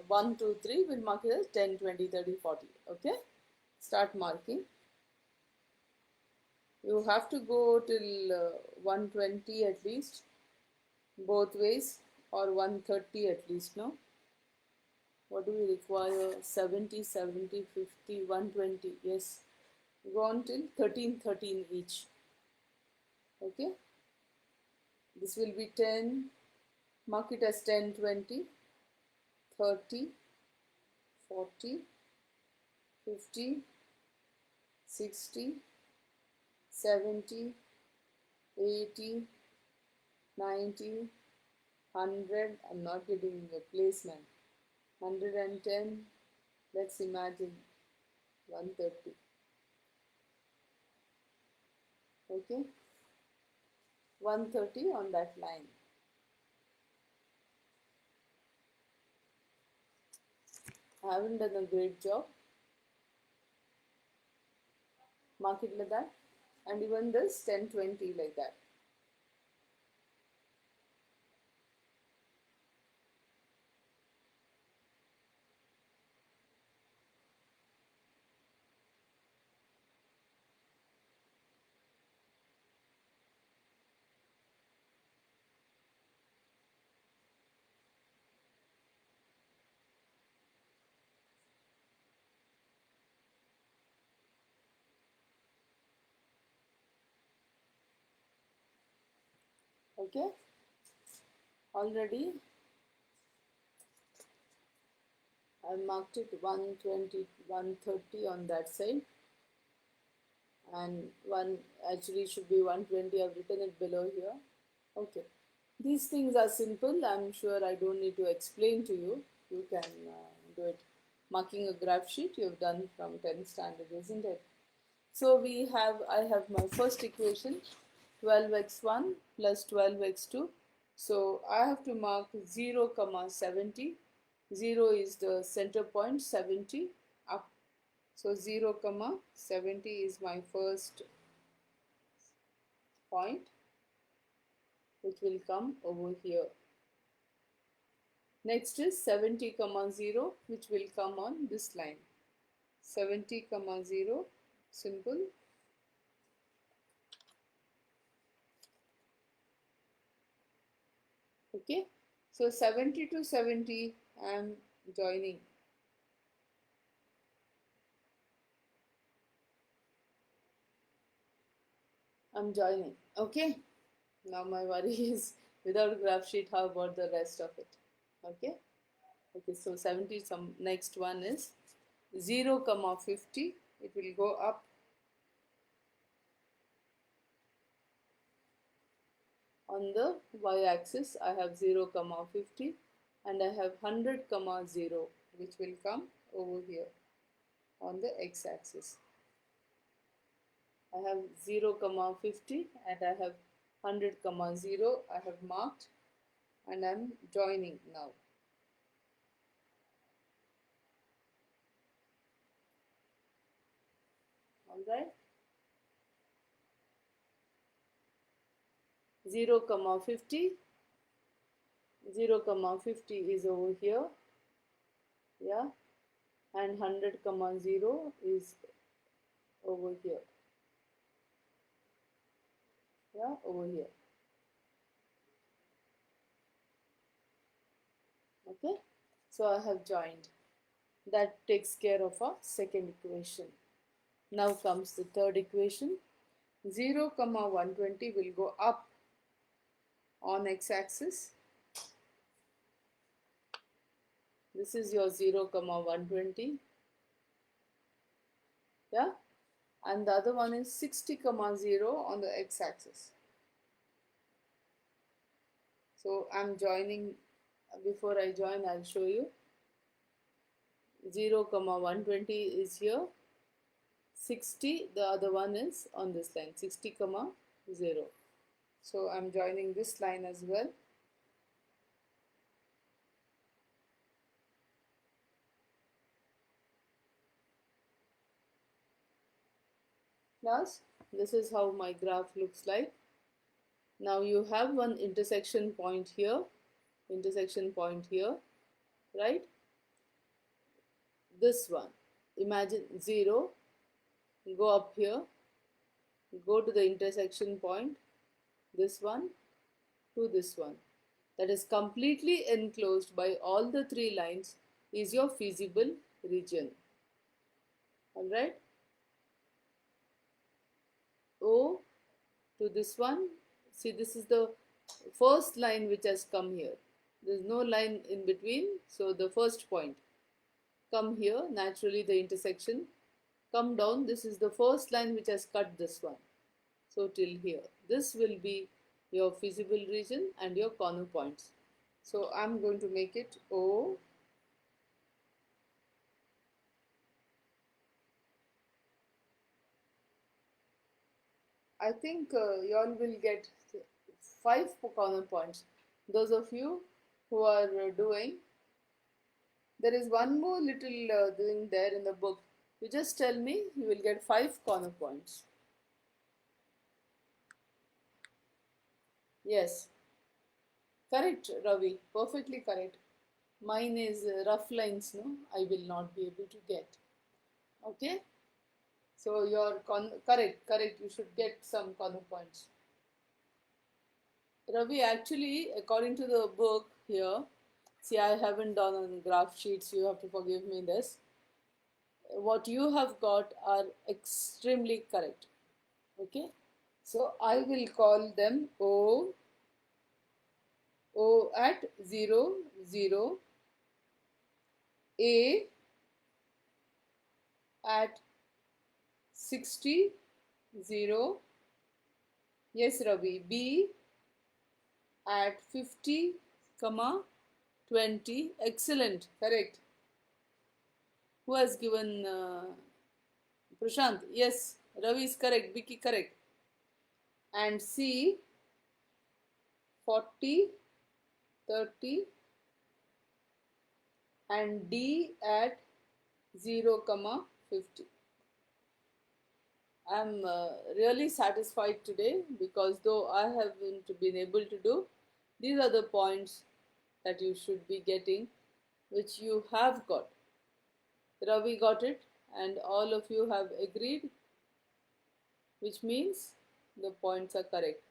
1, 2, 3, we'll mark it as 10, 20, 30, 40. Okay, start marking. You have to go till 120 at least, both ways, or 130 at least. No, what do we require? 70, 70, 50, 120. Yes, go on till 13, 13 each. Okay, this will be 10. Mark it as 10, 20, 30, 40, 50, 60, 70, 80, 90, 100. I'm not getting a placement. 110. Let's imagine 130. Okay, 130 on that line. I haven't done a great job. Mark it like that, and even this 10, 20 like that. Okay, already I marked it 120, 130 on that side, and one actually should be 120. I've written it below here. Okay, these things are simple. I'm sure I don't need to explain to you. You can do it. Marking a graph sheet you've done from 10th standard, isn't it? So I have my first equation, 12x1 plus 12x2. So I have to mark 0, comma 70. 0 is the center point, 70 up. So 0, comma 70 is my first point, which will come over here. Next is 70, comma 0, which will come on this line. 70, comma 0, simple. Okay, so 70 to 70 I am joining. Okay, now my worry is without graph sheet, how about the rest of it? Okay, so 70, some next one is 0, comma 50. It will go up. On the y-axis I have 0, comma 50, and I have 100, comma 0, which will come over here on the x-axis. I have 0, comma 50, and I have 100, comma 0. I have marked, and I am joining now. Alright, 0, comma 50. 0, comma 50 is over here, yeah, and 100, comma 0 is over here, yeah, over here. Okay, so I have joined. That takes care of our second equation. Now comes the third equation. 0, comma 120 will go up on x-axis. This is your 0, comma 120, yeah, and the other one is 60, comma 0 on the x-axis. So I'm joining. Before I join, I'll show you. 0, comma 120 is here. 60, the other one is on this line, 60, comma 0. So I'm joining this line as well. Plus, this is how my graph looks like. Now you have one intersection point here, right? This one. Imagine 0, go up here, go to the intersection point, this one to this one. That is completely enclosed by all the three lines is your feasible region. Alright? O to this one. See, this is the first line which has come here. There is no line in between, so the first point. Come here, naturally the intersection. Come down, this is the first line which has cut this one. So till here. This will be your feasible region and your corner points. So I'm going to make it O. I think you all will get 5 corner points. Those of you who are doing, there is one more little thing there in the book. You just tell me, you will get 5 corner points. Yes, correct, Ravi, perfectly correct. Mine is rough lines, no? I will not be able to get. Okay? So you're correct, you should get some corner points. Ravi, actually, according to the book here, see, I haven't done on graph sheets, you have to forgive me this. What you have got are extremely correct. Okay? So I will call them O O at 0, 0, A at 60, 0. Yes, Ravi. B at 50, comma 20. Excellent. Correct. Who has given Prashant? Yes, Ravi is correct. Vicky correct. And C 40, 30, and D at 0, comma 50. I'm really satisfied today because though I haven't been able to do, these are the points that you should be getting, which you have got. Ravi got it, and all of you have agreed, which means the points are correct.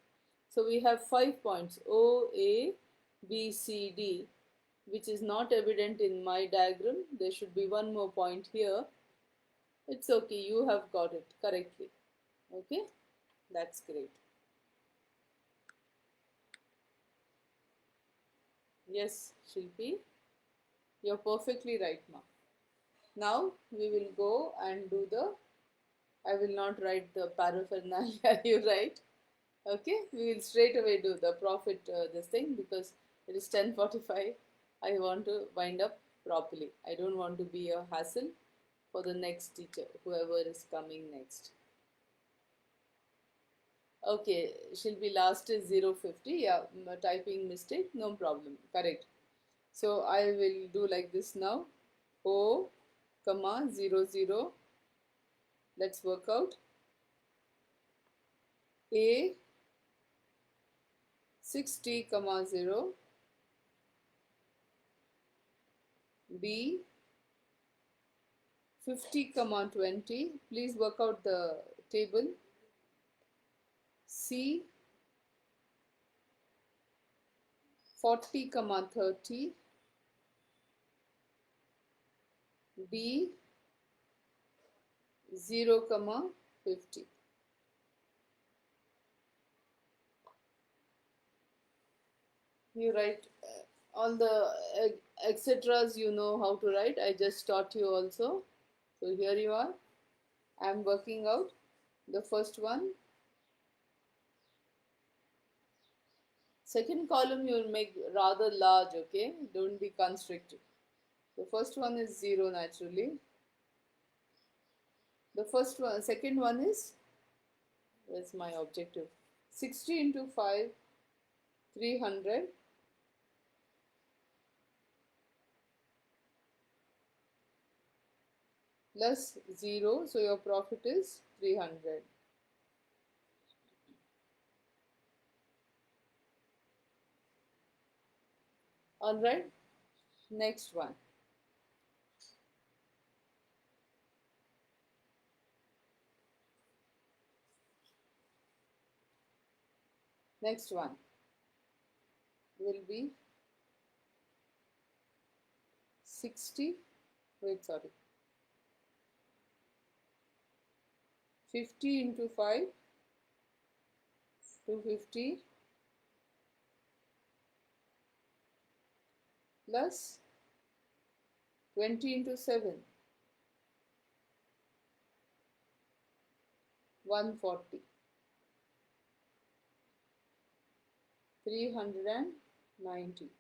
So we have 5 points O, A, B, C, D, which is not evident in my diagram. There should be one more point here. It's okay, you have got it correctly. Okay, that's great. Yes, Shilpi, you're perfectly right, ma. Now we will go and do the. I will not write the paraphernalia. You write. Okay, we will straight away do the profit this thing because it is 10:45. I want to wind up properly. I don't want to be a hassle for the next teacher, whoever is coming next. Okay, she'll be last is 050. Yeah, typing mistake, no problem. Correct. So I will do like this now. O, comma 00. Let's work out. A 60, comma 0. B 50, comma 20. Please work out the table. C 40, comma 30. D 0, comma 50. You write all the etc's, you know how to write. I just taught you also. So here you are. I am working out the first one. Second column you will make rather large, okay? Don't be constricted. The first one is 0 naturally. The first one, second one is, where's my objective? 60 into 5, 300. Plus 0, so your profit is 300. Alright, next one. Next one will be 60, wait, sorry, 50 into 5, 250, plus 20 into 7, 140, 390.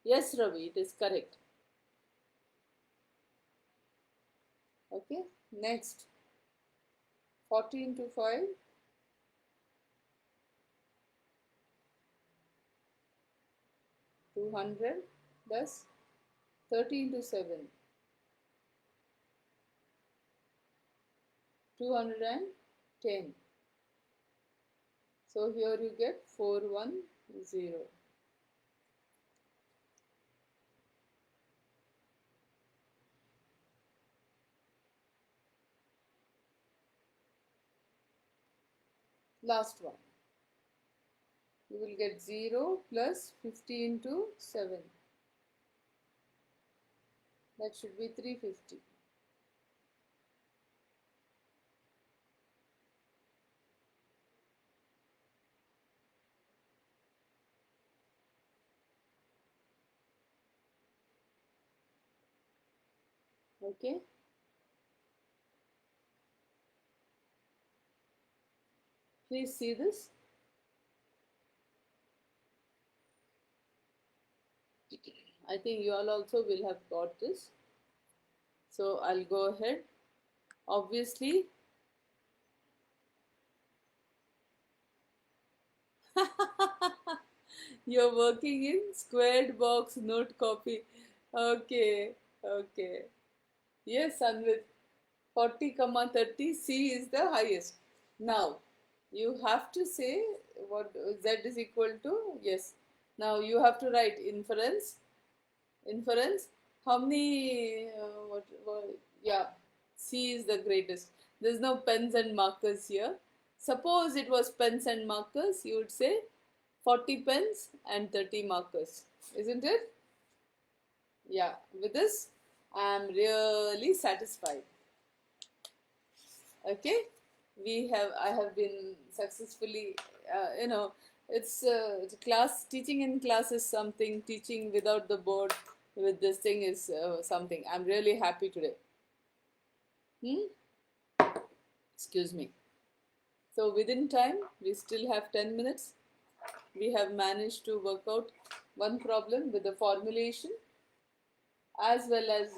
Yes, Ravi, it is correct. Okay, next 40 into 5, 200, plus 30 into 7, 210. So here you get 410. Last one. You will get 0 plus 50 into 7. That should be 350. Okay. Please see this. I think you all also will have got this. So I'll go ahead. Obviously, you're working in squared box note copy. Okay, okay. Yes, and with 40 comma 30, C is the highest. Now, you have to say what Z is equal to. Yes. Now you have to write inference. How many, yeah, C is the greatest. There's no pens and markers here. Suppose it was pens and markers, you would say 40 pens and 30 markers. Isn't it? Yeah, with this, I'm really satisfied. Okay, I have been successfully, it's class, teaching in class is something, teaching without the board with this thing is something. I'm really happy today. Hmm? Excuse me. So within time, we still have 10 minutes. We have managed to work out one problem with the formulation as well as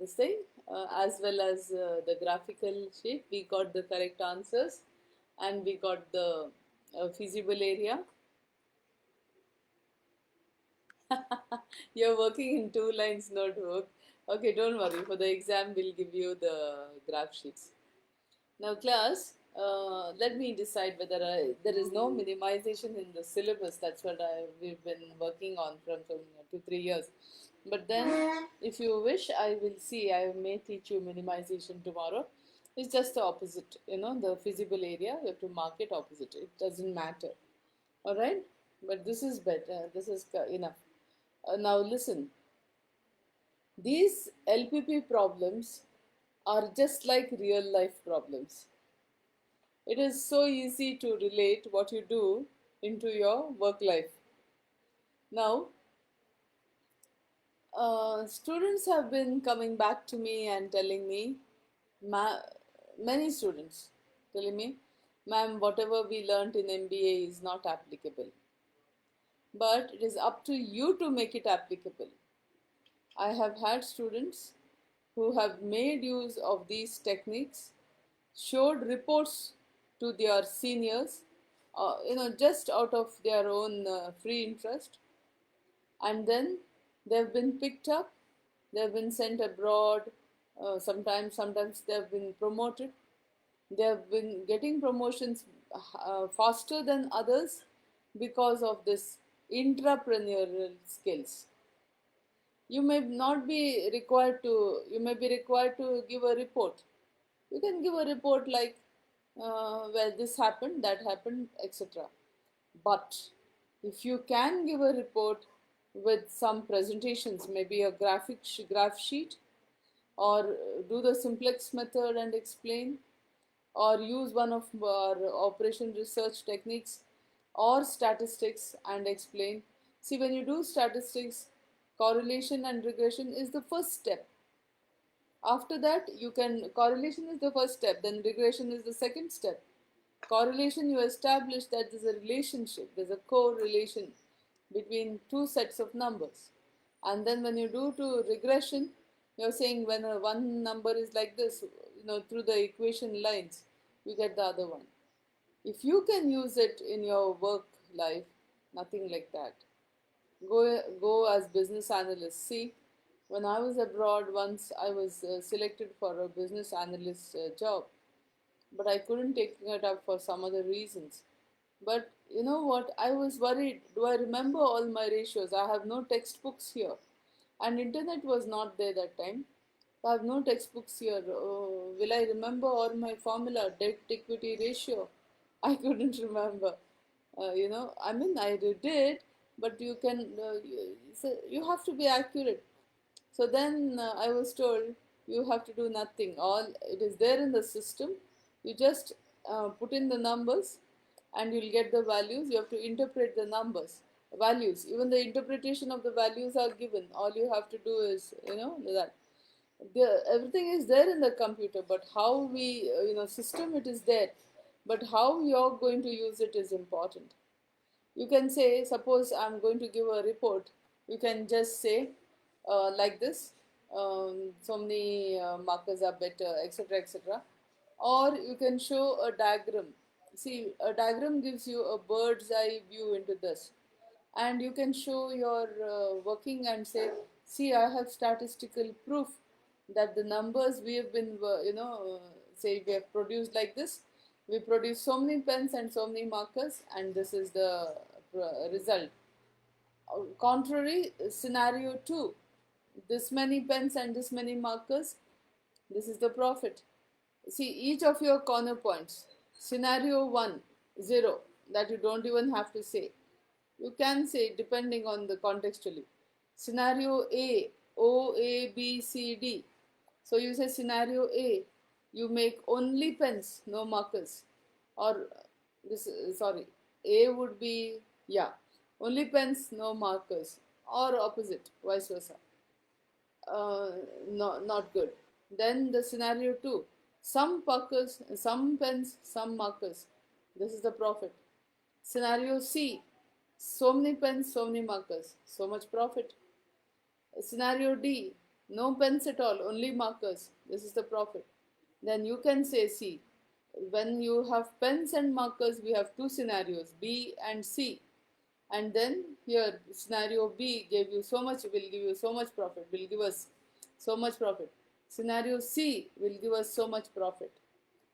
this thing, as well as the graphical sheet. We got the correct answers and we got the feasible area. You're working in two lines notebook. Okay, don't worry. For the exam, we'll give you the graph sheets. Now, class, let me decide whether there is no minimization in the syllabus. That's what we've been working on from 2 3 years. But then, if you wish, I will see. I may teach you minimization tomorrow. It's just the opposite. The feasible area, you have to mark it opposite. It doesn't matter. All right? But this is better. This is enough. Now, listen. These LPP problems are just like real life problems. It is so easy to relate what you do into your work life. Now, students have been coming back to me and telling me, many students telling me, ma'am, whatever we learnt in MBA is not applicable. But it is up to you to make it applicable. I have had students who have made use of these techniques, showed reports to their seniors, just out of their own free interest, and then they've been picked up, they've been sent abroad, sometimes they've been promoted, they've been getting promotions faster than others because of this intrapreneurial skills. You may be required to give a report. You can give a report like, well, this happened, that happened, etc. But if you can give a report with some presentations, maybe a graph sheet, or do the simplex method and explain, or use one of our operation research techniques or statistics and explain. See, when you do statistics, correlation and regression is the first step. After that, correlation is the first step, then regression is the second step. Correlation, you establish that there's a relationship, there's a correlation between two sets of numbers. And then when you do to regression, you're saying when one number is like this, through the equation lines, you get the other one. If you can use it in your work life, nothing like that. Go as business analyst. See, when I was abroad, once I was selected for a business analyst job, but I couldn't take it up for some other reasons. But you know what? I was worried. Do I remember all my ratios? I have no textbooks here, and internet was not there that time. I have no textbooks here. Will I remember all my formula, debt equity ratio? I couldn't remember. I mean, I did, but you have to be accurate. So then I was told you have to do nothing. All it is there in the system. You just put in the numbers, and you'll get the values. You have to interpret the numbers. values. Even the interpretation of the values are given. All you have to do is, that everything is there in the computer, but how we, system it is there, but how you're going to use it is important. You can say, suppose I'm going to give a report, you can just say like this, so many markers are better, etc., etc. Or you can show a diagram. See, a diagram gives you a bird's eye view into this, and you can show your working and say, see, I have statistical proof that the numbers we have been, say we have produced like this. We produce so many pens and so many markers, and this is the result. Contrary scenario 2, this many pens and this many markers, this is the profit. See, each of your corner points. Scenario 1, 0, that you don't even have to say. You can say depending on the contextually. Scenario A, O, A, B, C, D. So you say scenario A, you make only pens, no markers. Or this, sorry, A would be, yeah, only pens, no markers. Or opposite, vice versa. No, not good. Then the scenario 2, some markers, some pens, some markers. This is the profit. Scenario C, so many pens, so many markers, so much profit. Scenario D, no pens at all, only markers. This is the profit. Then you can say, see, when you have pens and markers, we have two scenarios, B and C. And then here, scenario B gave you so much, will give you so much profit, will give us so much profit. Scenario C will give us so much profit.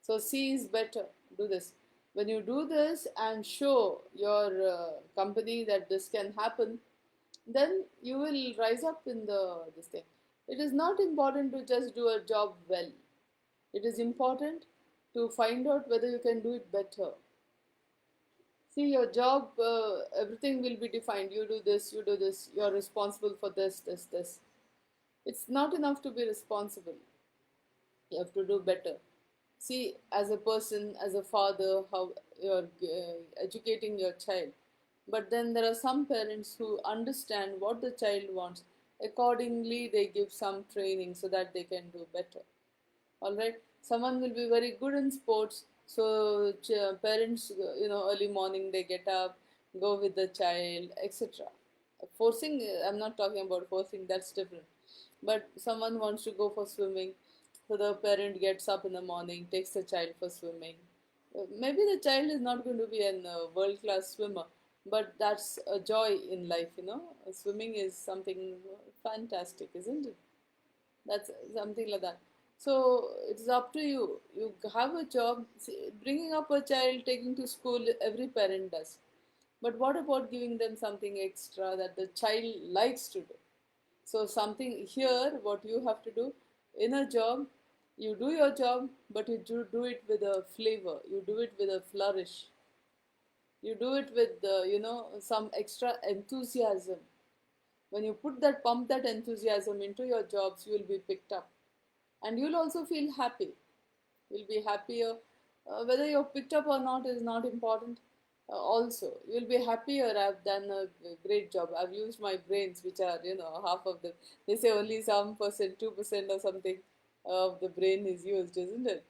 So C is better. Do this. When you do this and show your company that this can happen, then you will rise up in this thing. It is not important to just do a job well. It is important to find out whether you can do it better. See, your job, everything will be defined. You do this, you do this, you're responsible for this, this, this. It's not enough to be responsible. You have to do better. See, as a person, as a father, how you're educating your child. But then there are some parents who understand what the child wants. Accordingly, they give some training so that they can do better. All right, someone will be very good in sports, so parents, early morning they get up, go with the child, etc. Forcing, I'm not talking about forcing, that's different. But someone wants to go for swimming, so the parent gets up in the morning, takes the child for swimming. Maybe the child is not going to be a world class swimmer, but that's a joy in life. Swimming is something fantastic, isn't it? That's something like that. So it's up to you. You have a job. See, bringing up a child, taking to school, every parent does. But what about giving them something extra that the child likes to do? So something here, what you have to do in a job, you do your job, but you do it with a flavor. You do it with a flourish. You do it with some extra enthusiasm. When you pump that enthusiasm into your jobs, you will be picked up, and you'll also feel happy. You'll be happier. Whether you're picked up or not is not important. Also, you'll be happier. I've done a great job. I've used my brains, which are half of the. They say only some percent, 2% or something of the brain is used, isn't it?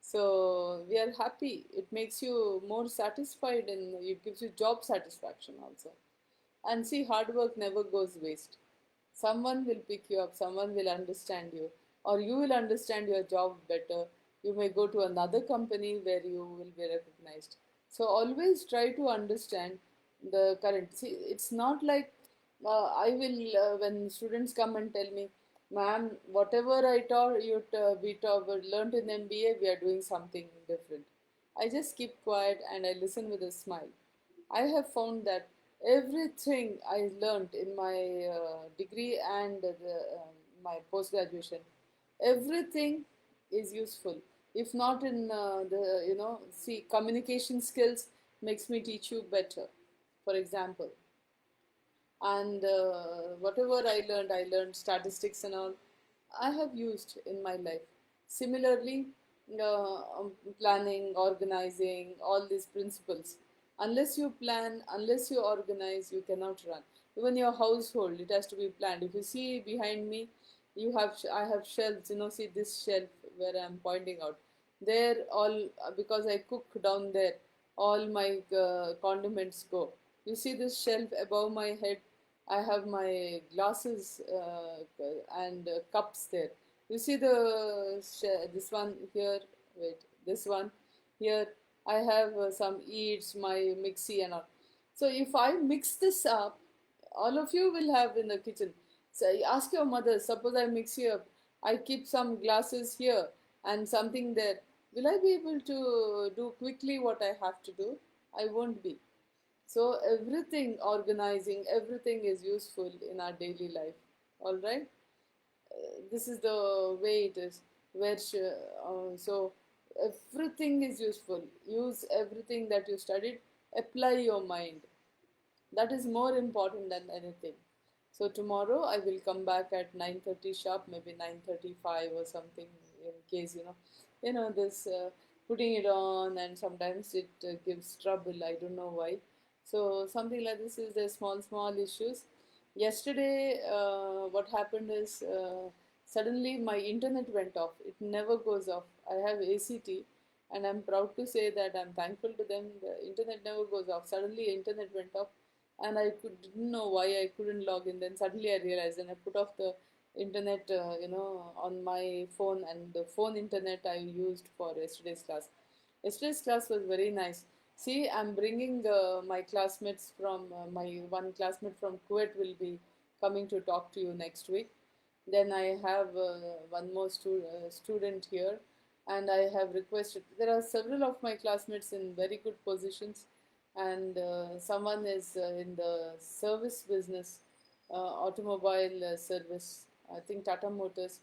So we are happy. It makes you more satisfied, and it gives you job satisfaction also. And see, hard work never goes waste. Someone will pick you up, someone will understand you, or you will understand your job better. You may go to another company where you will be recognized. So always try to understand the current. See, it's not like I will, when students come and tell me, ma'am, whatever I taught, we learned in MBA, we are doing something different. I just keep quiet and I listen with a smile. I have found that everything I learned in my degree and my post graduation, everything is useful. If not in see, communication skills makes me teach you better, for example. And whatever I learned statistics and all, I have used in my life. Similarly, planning, organizing, all these principles. Unless you plan, unless you organize, you cannot run. Even your household, it has to be planned. If you see behind me, I have shelves. See this shelf where I'm pointing out. There, all because I cook down there, all my condiments go. You see this shelf above my head. I have my glasses and cups there. You see this one here. Wait, this one here. I have some eats, my mixie and all. So if I mix this up, all of you will have in the kitchen. So ask your mother. Suppose I mix here up. I keep some glasses here and something there. Will I be able to do quickly what I have to do? I won't be. So everything, organizing, everything is useful in our daily life. All right. This is the way it is. So everything is useful. Use everything that you studied. Apply your mind. That is more important than anything. So tomorrow I will come back at 9:30 sharp, maybe 9:35 or something, in case this putting it on, and sometimes it gives trouble. I don't know why. So something like this is the small issues. Yesterday, what happened is suddenly my internet went off. It never goes off. I have ACT, and I'm proud to say that I'm thankful to them. The internet never goes off. Suddenly, internet went off, and didn't know why I couldn't log in. Then suddenly I realized, and I put off the internet, on my phone, and the phone internet I used for yesterday's class. Yesterday's class was very nice. See, I'm bringing my classmates from my one classmate from Kuwait will be coming to talk to you next week. Then I have one more student here, and I have requested. There are several of my classmates in very good positions, and someone is in the service business, automobile service. I think Tata Motors.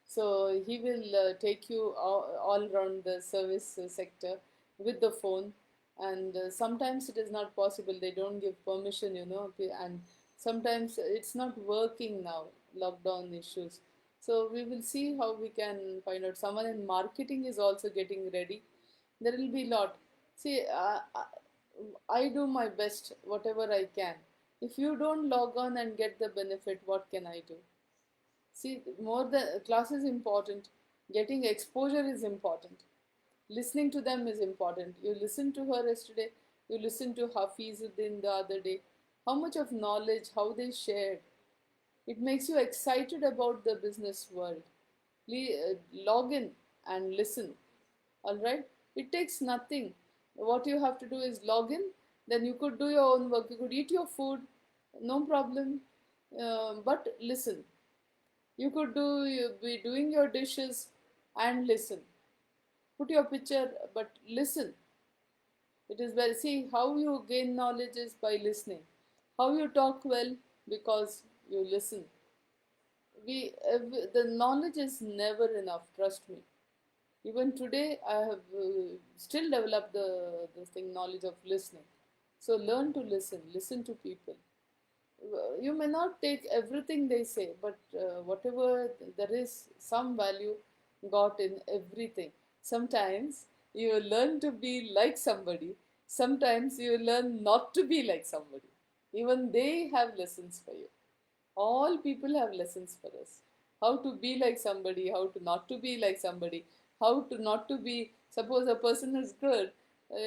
So he will take you all around the service sector with the phone. And sometimes it is not possible. They don't give permission, and sometimes it's not working now, lockdown issues. So we will see how we can find out. Someone in marketing is also getting ready. There will be a lot. See, I do my best, whatever I can. If you don't log on and get the benefit, what can I do? See, more than class is important, getting exposure is important. Listening to them is important. You listened to her yesterday, you listened to Hafizuddin the other day. How much of knowledge, how they shared. It makes you excited about the business world. Log in and listen. Alright? It takes nothing. What you have to do is log in, then you could do your own work, you could eat your food, no problem. But listen. You could be doing your dishes and listen. Put your picture, but listen. It is very, see how you gain knowledge is by listening. How you talk well because you listen. The knowledge is never enough. Trust me. Even today, I have still developed the thing knowledge of listening. So learn to listen. Listen to people. You may not take everything they say, but whatever there is some value got in everything. Sometimes you learn to be like somebody, sometimes you learn not to be like somebody. Even they have lessons for you. All people have lessons for us. How to be like somebody, how to not to be like somebody, how to not to be. Suppose a person is good,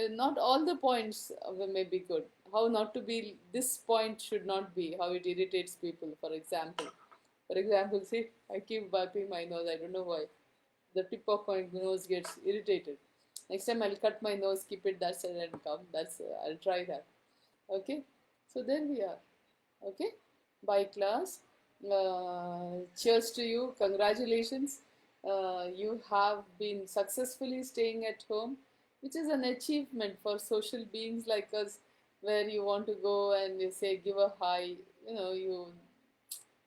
not all the points may be good. How not to be, this point should not be, how it irritates people, for example. For example, see, I keep wiping my nose, I don't know why. The tip of my nose gets irritated. Next time I'll cut my nose, keep it that side and come. I'll try that. Okay? So there we are. Okay? Bye, class. Cheers to you. Congratulations. You have been successfully staying at home, which is an achievement for social beings like us, where you want to go and you say, give a hi.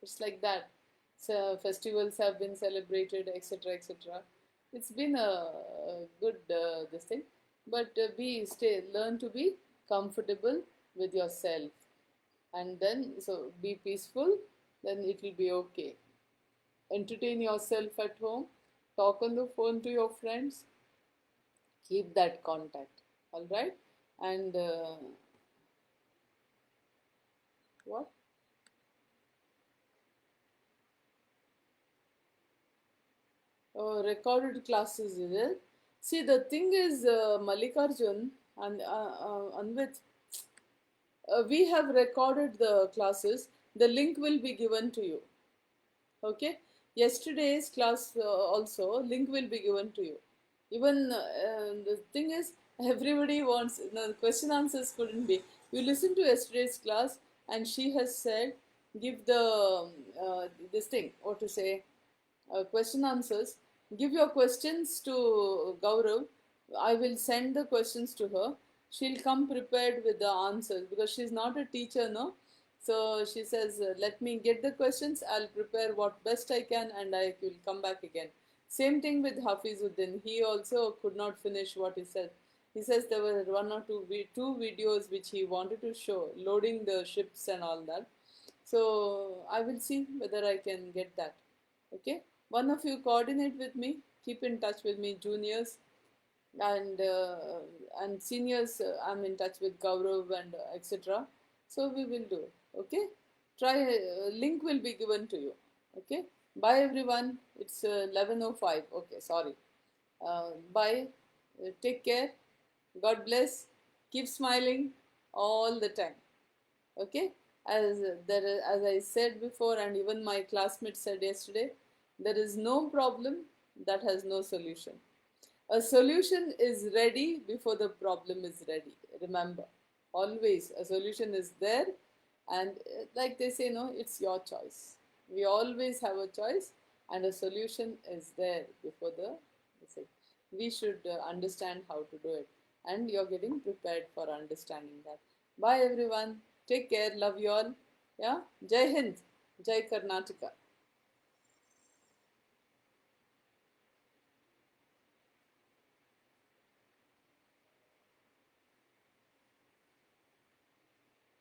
It's like that. So festivals have been celebrated, etc., etc. It's been a good this thing, but learn to be comfortable with yourself, and then so be peaceful, then it will be okay. Entertain yourself at home, talk on the phone to your friends, keep that contact. All right. And what? Recorded classes, is it? See, the thing is, Mallikarjun and Anvit, we have recorded the classes. The link will be given to you. Okay, yesterday's class also link will be given to you. Even the thing is, everybody wants, no, question answers couldn't be. You listen to yesterday's class, and she has said, give the this thing, or to say, question answers. Give your questions to Gaurav. I will send the questions to her. She'll come prepared with the answers because she's not a teacher, no. So she says, "Let me get the questions. I'll prepare what best I can, and I will come back again." Same thing with Hafizuddin. He also could not finish what he said. He says there were one or two videos which he wanted to show, loading the ships and all that. So I will see whether I can get that. Okay, one of you coordinate with me. Keep in touch with me, juniors and seniors. I'm in touch with Gaurav and etc. So we will do it. Okay, try. Link will be given to you. Okay. Bye everyone. It's 11:05. Okay, sorry. Bye. Take care. God bless. Keep smiling all the time. Okay, as I said before, and even my classmate said yesterday, there is no problem that has no solution. A solution is ready before the problem is ready. Remember, always a solution is there, and like they say, no, it's your choice. We always have a choice, and a solution is there before the thing. We should understand how to do it, and you're getting prepared for understanding that. Bye everyone. Take care. Love you all. Yeah. Jai Hind. Jai Karnataka.